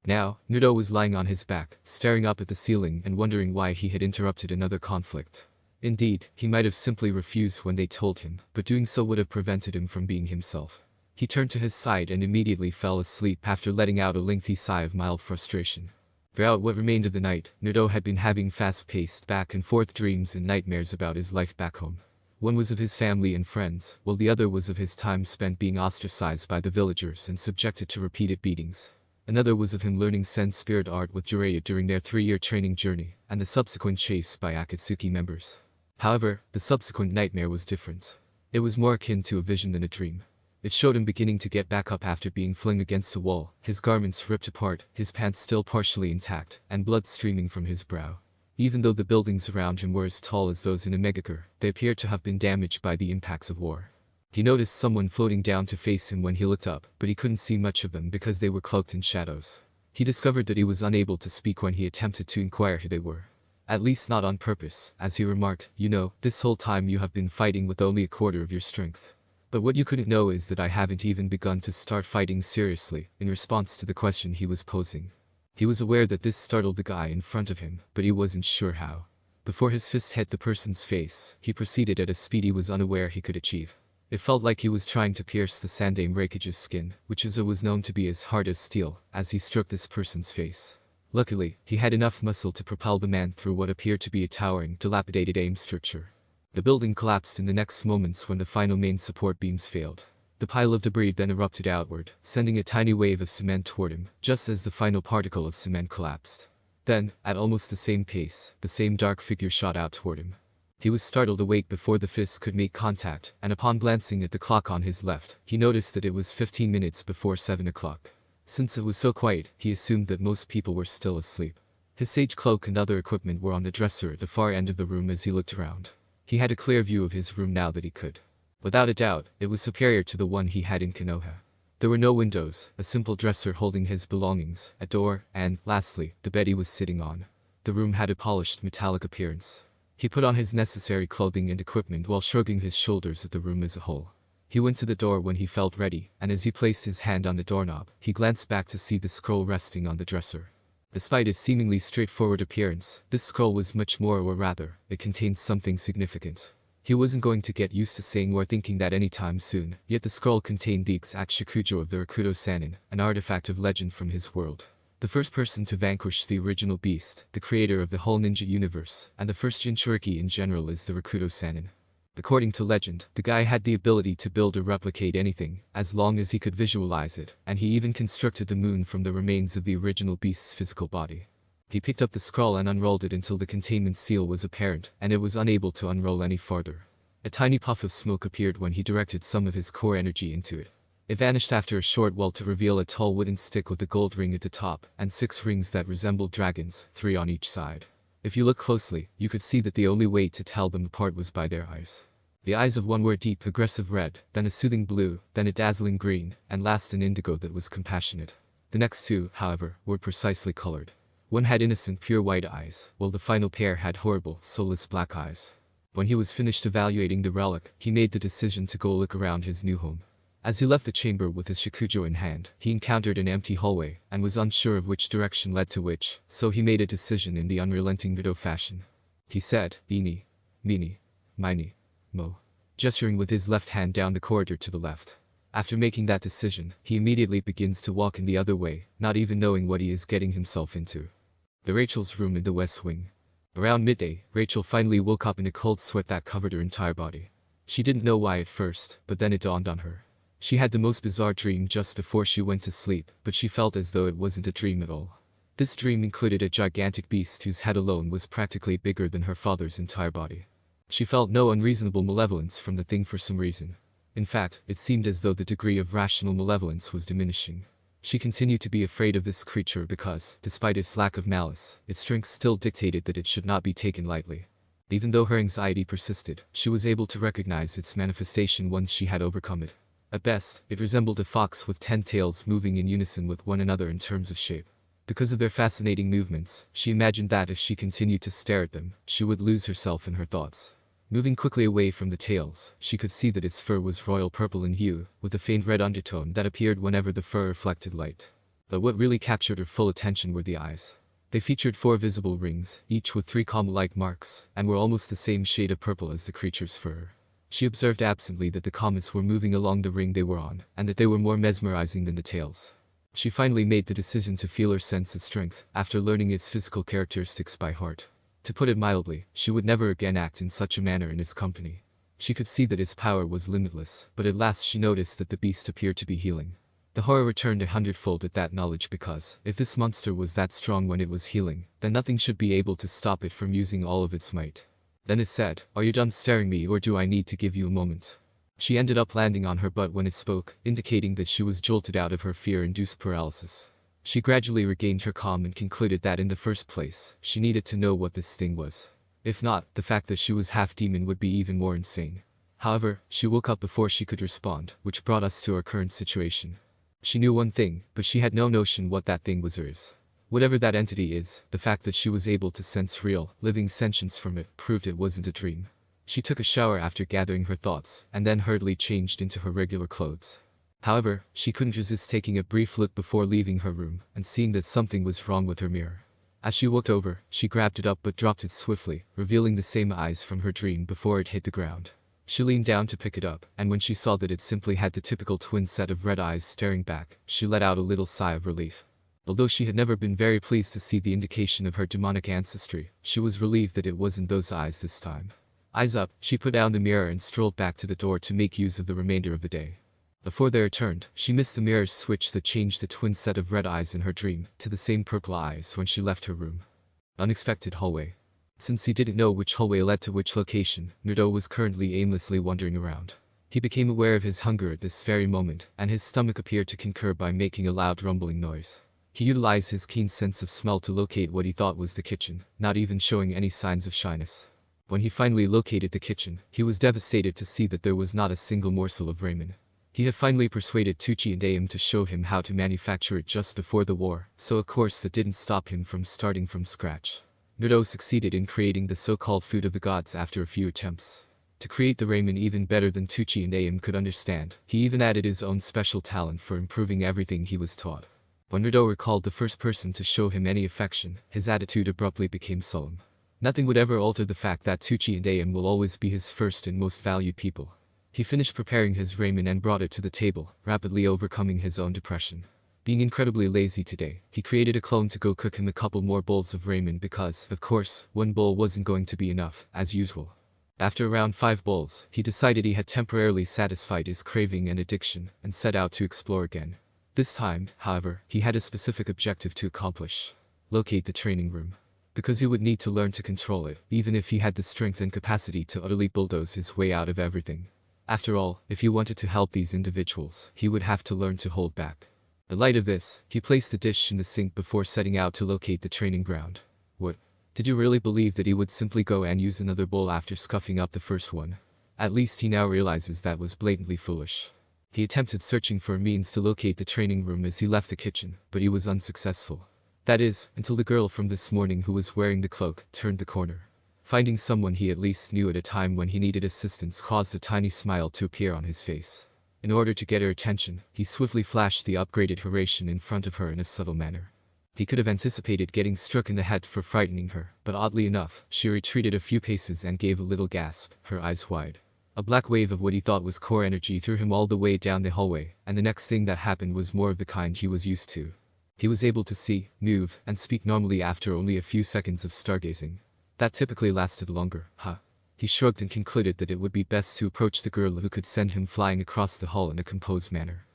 Now, Naruto was lying on his back, staring up at the ceiling and wondering why he had interrupted another conflict. Indeed, he might have simply refused when they told him, but doing so would have prevented him from being himself. He turned to his side and immediately fell asleep after letting out a lengthy sigh of mild frustration. Throughout what remained of the night, Naruto had been having fast-paced back-and-forth dreams and nightmares about his life back home. One was of his family and friends, while the other was of his time spent being ostracized by the villagers and subjected to repeated beatings. Another was of him learning Zen spirit art with Jiraiya during their 3-year training journey, and the subsequent chase by Akatsuki members. However, the subsequent nightmare was different. It was more akin to a vision than a dream. It showed him beginning to get back up after being flung against a wall, his garments ripped apart, his pants still partially intact, and blood streaming from his brow. Even though the buildings around him were as tall as those in a megacar, they appeared to have been damaged by the impacts of war. He noticed someone floating down to face him when he looked up, but he couldn't see much of them because they were cloaked in shadows. He discovered that he was unable to speak when he attempted to inquire who they were. At least not on purpose, as he remarked, "You know, this whole time you have been fighting with only a quarter of your strength. But what you couldn't know is that I haven't even begun to start fighting seriously," in response to the question he was posing. He was aware that this startled the guy in front of him, but he wasn't sure how. Before his fist hit the person's face, he proceeded at a speed he was unaware he could achieve. It felt like he was trying to pierce the Sandame Raikage's skin, which was known to be as hard as steel, as he struck this person's face. Luckily, he had enough muscle to propel the man through what appeared to be a towering, dilapidated AIM structure. The building collapsed in the next moments when the final main support beams failed. The pile of debris then erupted outward, sending a tiny wave of cement toward him, just as the final particle of cement collapsed. Then, at almost the same pace, the same dark figure shot out toward him. He was startled awake before the fist could make contact, and upon glancing at the clock on his left, he noticed that it was 15 minutes before 7 o'clock. Since it was so quiet, he assumed that most people were still asleep. His sage cloak and other equipment were on the dresser at the far end of the room as he looked around. He had a clear view of his room now that he could. Without a doubt, it was superior to the one he had in Konoha. There were no windows, a simple dresser holding his belongings, a door, and, lastly, the bed he was sitting on. The room had a polished metallic appearance. He put on his necessary clothing and equipment while shrugging his shoulders at the room as a whole. He went to the door when he felt ready, and as he placed his hand on the doorknob, he glanced back to see the scroll resting on the dresser. Despite its seemingly straightforward appearance, this scroll was much more, or rather, it contained something significant. He wasn't going to get used to saying or thinking that anytime soon, yet the scroll contained the exact Shikujo of the Rakuto Sannin, an artifact of legend from his world. The first person to vanquish the original beast, the creator of the whole ninja universe, and the first Jinchuriki in general is the Rakuto Sannin. According to legend, the guy had the ability to build or replicate anything, as long as he could visualize it, and he even constructed the moon from the remains of the original beast's physical body. He picked up the scroll and unrolled it until the containment seal was apparent, and it was unable to unroll any farther. A tiny puff of smoke appeared when he directed some of his core energy into it. It vanished after a short while to reveal a tall wooden stick with a gold ring at the top, and 6 rings that resembled dragons, 3 on each side. If you look closely, you could see that the only way to tell them apart was by their eyes. The eyes of one were deep aggressive red, then a soothing blue, then a dazzling green, and last an indigo that was compassionate. The next 2, however, were precisely colored. One had innocent pure white eyes, while the final pair had horrible, soulless black eyes. When he was finished evaluating the relic, he made the decision to go look around his new home. As he left the chamber with his Shikujo in hand, he encountered an empty hallway, and was unsure of which direction led to which, so he made a decision in the unrelenting Naruto fashion. He said, "Eeny, meeny, miny, mo," gesturing with his left hand down the corridor to the left. After making that decision, he immediately begins to walk in the other way, not even knowing what he is getting himself into. The Rachel's room in the West Wing. Around midday, Rachel finally woke up in a cold sweat that covered her entire body. She didn't know why at first, but then it dawned on her. She had the most bizarre dream just before she went to sleep, but she felt as though it wasn't a dream at all. This dream included a gigantic beast whose head alone was practically bigger than her father's entire body. She felt no unreasonable malevolence from the thing for some reason. In fact, it seemed as though the degree of rational malevolence was diminishing. She continued to be afraid of this creature because, despite its lack of malice, its strength still dictated that it should not be taken lightly. Even though her anxiety persisted, she was able to recognize its manifestation once she had overcome it. At best, it resembled a fox with 10 tails moving in unison with one another in terms of shape. Because of their fascinating movements, she imagined that if she continued to stare at them, she would lose herself in her thoughts. Moving quickly away from the tails, she could see that its fur was royal purple in hue, with a faint red undertone that appeared whenever the fur reflected light. But what really captured her full attention were the eyes. They featured 4 visible rings, each with 3 comma-like marks, and were almost the same shade of purple as the creature's fur. She observed absently that the comets were moving along the ring they were on, and that they were more mesmerizing than the tails. She finally made the decision to feel her sense of strength, after learning its physical characteristics by heart. To put it mildly, she would never again act in such a manner in its company. She could see that its power was limitless, but at last she noticed that the beast appeared to be healing. The horror returned 100-fold at that knowledge because, if this monster was that strong when it was healing, then nothing should be able to stop it from using all of its might. Then it said, "Are you done staring me or do I need to give you a moment?" She ended up landing on her butt when it spoke, indicating that she was jolted out of her fear-induced paralysis. She gradually regained her calm and concluded that in the first place, she needed to know what this thing was. If not, the fact that she was half demon would be even more insane. However, she woke up before she could respond, which brought us to our current situation. She knew one thing, but she had no notion what that thing was or is. Whatever that entity is, the fact that she was able to sense real, living sentience from it proved it wasn't a dream. She took a shower after gathering her thoughts, and then hurriedly changed into her regular clothes. However, she couldn't resist taking a brief look before leaving her room, and seeing that something was wrong with her mirror. As she looked over, she grabbed it up but dropped it swiftly, revealing the same eyes from her dream before it hit the ground. She leaned down to pick it up, and when she saw that it simply had the typical twin set of red eyes staring back, she let out a little sigh of relief. Although she had never been very pleased to see the indication of her demonic ancestry, she was relieved that it wasn't those eyes this time. Eyes up, she put down the mirror and strolled back to the door to make use of the remainder of the day. Before they returned, she missed the mirror's switch that changed the twin set of red eyes in her dream to the same purple eyes when she left her room. Unexpected hallway. Since he didn't know which hallway led to which location, Naruto was currently aimlessly wandering around. He became aware of his hunger at this very moment, and his stomach appeared to concur by making a loud rumbling noise. He utilized his keen sense of smell to locate what he thought was the kitchen, not even showing any signs of shyness. When he finally located the kitchen, he was devastated to see that there was not a single morsel of ramen. He had finally persuaded Tucci and Aim to show him how to manufacture it just before the war, so of course that didn't stop him from starting from scratch. Naruto succeeded in creating the so-called food of the gods after a few attempts. To create the ramen even better than Tucci and Aim could understand, he even added his own special talent for improving everything he was taught. When Naruto recalled the first person to show him any affection, his attitude abruptly became solemn. Nothing would ever alter the fact that Tucci and Aim will always be his first and most valued people. He finished preparing his ramen and brought it to the table, rapidly overcoming his own depression. Being incredibly lazy today, he created a clone to go cook him a couple more bowls of ramen because, of course, one bowl wasn't going to be enough, as usual. After around 5 bowls, he decided he had temporarily satisfied his craving and addiction, and set out to explore again. This time, however, he had a specific objective to accomplish. Locate the training room. Because he would need to learn to control it, even if he had the strength and capacity to utterly bulldoze his way out of everything. After all, if he wanted to help these individuals, he would have to learn to hold back. In light of this, he placed the dish in the sink before setting out to locate the training ground. What? Did you really believe that he would simply go and use another bowl after scuffing up the first one? At least he now realizes that was blatantly foolish. He attempted searching for a means to locate the training room as he left the kitchen, but he was unsuccessful. That is, until the girl from this morning who was wearing the cloak turned the corner. Finding someone he at least knew at a time when he needed assistance caused a tiny smile to appear on his face. In order to get her attention, he swiftly flashed the upgraded Harem in front of her in a subtle manner. He could have anticipated getting struck in the head for frightening her, but oddly enough, she retreated a few paces and gave a little gasp, her eyes wide. A black wave of what he thought was core energy threw him all the way down the hallway, and the next thing that happened was more of the kind he was used to. He was able to see, move, and speak normally after only a few seconds of stargazing. That typically lasted longer, huh? He shrugged and concluded that it would be best to approach the girl who could send him flying across the hall in a composed manner.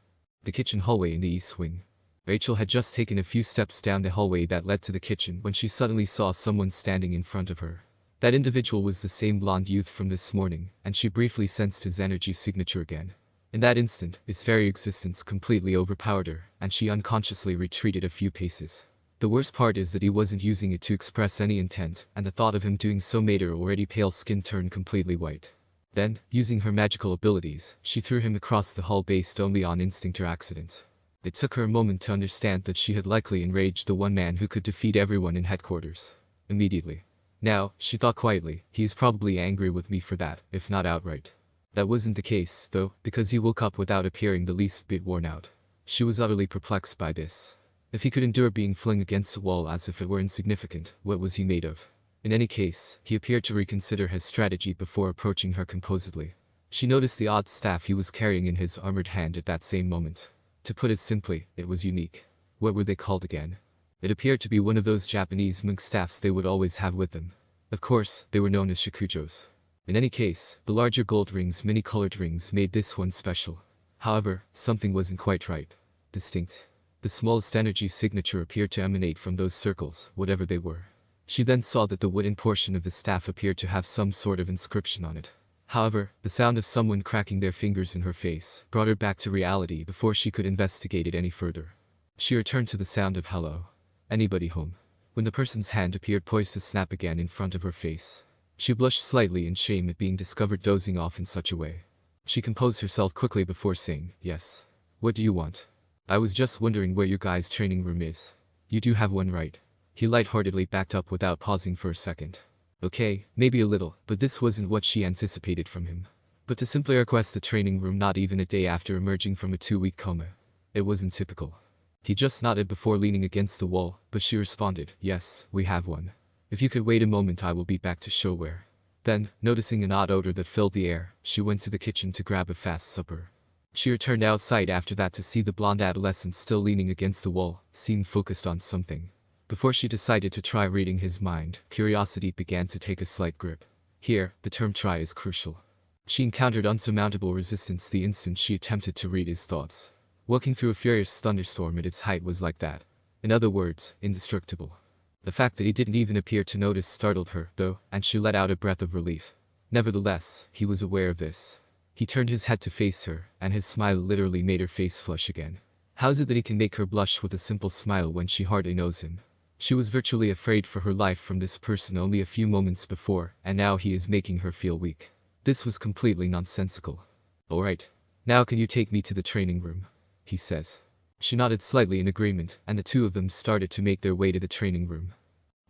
The kitchen hallway in the east wing. Rachel had just taken a few steps down the hallway that led to the kitchen when she suddenly saw someone standing in front of her. That individual was the same blonde youth from this morning, and she briefly sensed his energy signature again. In that instant, its very existence completely overpowered her, and she unconsciously retreated a few paces. The worst part is that he wasn't using it to express any intent, and the thought of him doing so made her already pale skin turn completely white. Then, using her magical abilities, she threw him across the hall based only on instinct or accident. It took her a moment to understand that she had likely enraged the one man who could defeat everyone in headquarters. Immediately. Now, she thought quietly, he is probably angry with me for that, if not outright. That wasn't the case, though, because he woke up without appearing the least bit worn out. She was utterly perplexed by this. If he could endure being flung against the wall as if it were insignificant, what was he made of? In any case, he appeared to reconsider his strategy before approaching her composedly. She noticed the odd staff he was carrying in his armored hand at that same moment. To put it simply, it was unique. What were they called again? It appeared to be one of those Japanese monk staffs they would always have with them. Of course, they were known as shikujos. In any case, the larger gold rings, many-colored rings, made this one special. However, something wasn't quite right. Distinct. The smallest energy signature appeared to emanate from those circles, whatever they were. She then saw that the wooden portion of the staff appeared to have some sort of inscription on it. However, the sound of someone cracking their fingers in her face brought her back to reality before she could investigate it any further. She returned to the sound of hello. Anybody home? When the person's hand appeared poised to snap again in front of her face. She blushed slightly in shame at being discovered dozing off in such a way. She composed herself quickly before saying, "Yes. What do you want?" "I was just wondering where your guys' training room is." "You do have one, right?" He lightheartedly backed up without pausing for a second. Okay, maybe a little, but this wasn't what she anticipated from him. But to simply request the training room not even a day after emerging from a 2-week coma. It wasn't typical. He just nodded before leaning against the wall, but she responded, "Yes, we have one. If you could wait a moment I will be back to show where." Then, noticing an odd odor that filled the air, she went to the kitchen to grab a fast supper. She returned outside after that to see the blonde adolescent still leaning against the wall, seemed focused on something. Before she decided to try reading his mind, curiosity began to take a slight grip. Here, the term try is crucial. She encountered unsurmountable resistance the instant she attempted to read his thoughts. Walking through a furious thunderstorm at its height was like that. In other words, indestructible. The fact that he didn't even appear to notice startled her, though, and she let out a breath of relief. Nevertheless, he was aware of this. He turned his head to face her, and his smile literally made her face flush again. How is it that he can make her blush with a simple smile when she hardly knows him? She was virtually afraid for her life from this person only a few moments before, and now he is making her feel weak. This was completely nonsensical. "Alright. Now can you take me to the training room?" he says. She nodded slightly in agreement, and the two of them started to make their way to the training room.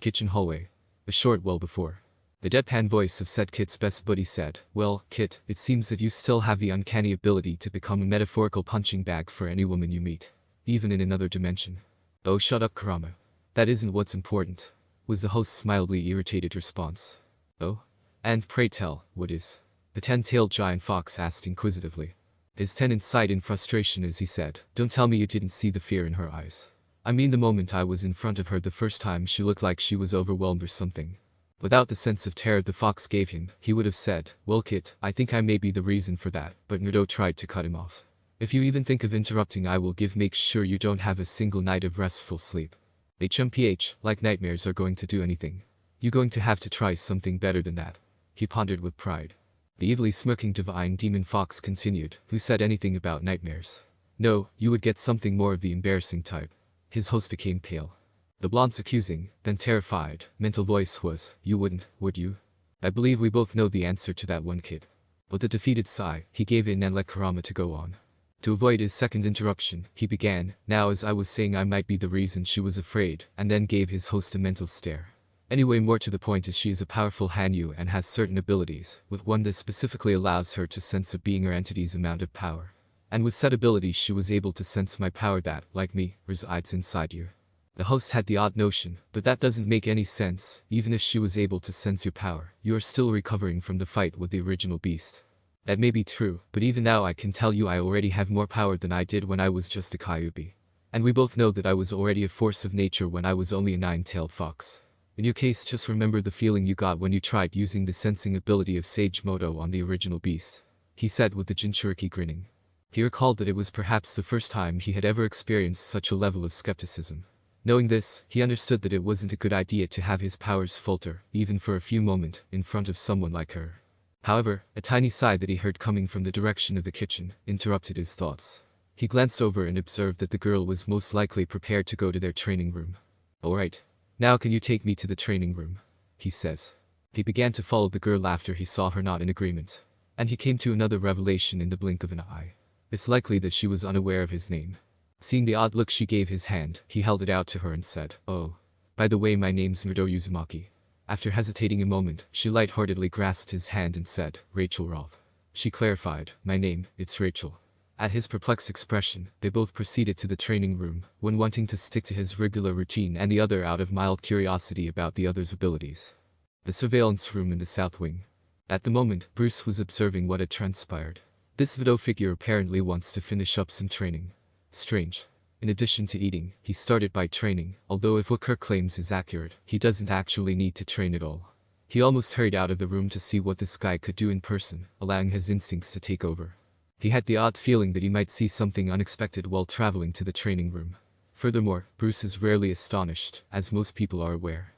Kitchen hallway. A short while before. The deadpan voice of said Kit's best buddy said, "Well, Kit, it seems that you still have the uncanny ability to become a metaphorical punching bag for any woman you meet. Even in another dimension." "Oh, shut up, Kurama. That isn't what's important," was the host's mildly irritated response. "Oh? And pray tell, what is?" the 10-tailed giant fox asked inquisitively. His tenant sighed in frustration as he said, "Don't tell me you didn't see the fear in her eyes. I mean the moment I was in front of her the first time she looked like she was overwhelmed or something." Without the sense of terror the fox gave him, he would have said, "Well Kit, I think I may be the reason for that," but Naruto tried to cut him off. "If you even think of interrupting I will make sure you don't have a single night of restful sleep. HMPH, like nightmares are going to do anything. You're going to have to try something better than that." He pondered with pride. The evilly smirking divine demon fox continued, "Who said anything about nightmares? No, you would get something more of the embarrassing type." His host became pale. The blonde's accusing, then terrified, mental voice was, "You wouldn't, would you? I believe we both know the answer to that one, Kid." With a defeated sigh, he gave in and let Kurama to go on. To avoid his second interruption, he began, "Now as I was saying I might be the reason she was afraid," and then gave his host a mental stare. "Anyway, more to the point is she is a powerful Hanyu and has certain abilities, with one that specifically allows her to sense a being or entity's amount of power. And with said ability she was able to sense my power that, like me, resides inside you." The host had the odd notion, "But that doesn't make any sense. Even if she was able to sense your power, you are still recovering from the fight with the original beast." "That may be true, but even now I can tell you I already have more power than I did when I was just a Kyuubi. And we both know that I was already a force of nature when I was only a 9-tailed fox. In your case just remember the feeling you got when you tried using the sensing ability of Sage Moto on the original beast," he said with the Jinchuriki grinning. He recalled that it was perhaps the first time he had ever experienced such a level of skepticism. Knowing this, he understood that it wasn't a good idea to have his powers falter, even for a few moments, in front of someone like her. However, a tiny sigh that he heard coming from the direction of the kitchen interrupted his thoughts. He glanced over and observed that the girl was most likely prepared to go to their training room. "Alright. Now can you take me to the training room?" he says. He began to follow the girl after he saw her not in agreement. And he came to another revelation in the blink of an eye. It's likely that she was unaware of his name. Seeing the odd look she gave his hand, he held it out to her and said, "Oh. By the way, my name's Naruto Uzumaki." After hesitating a moment, she lightheartedly grasped his hand and said, "Rachel Roth." She clarified, "My name, it's Rachel." At his perplexed expression, they both proceeded to the training room, one wanting to stick to his regular routine and the other out of mild curiosity about the other's abilities. The surveillance room in the south wing. At the moment, Bruce was observing what had transpired. This Vito figure apparently wants to finish up some training. Strange. In addition to eating, he started by training, although if what Kirk claims is accurate, he doesn't actually need to train at all. He almost hurried out of the room to see what this guy could do in person, allowing his instincts to take over. He had the odd feeling that he might see something unexpected while traveling to the training room. Furthermore, Bruce is rarely astonished, as most people are aware.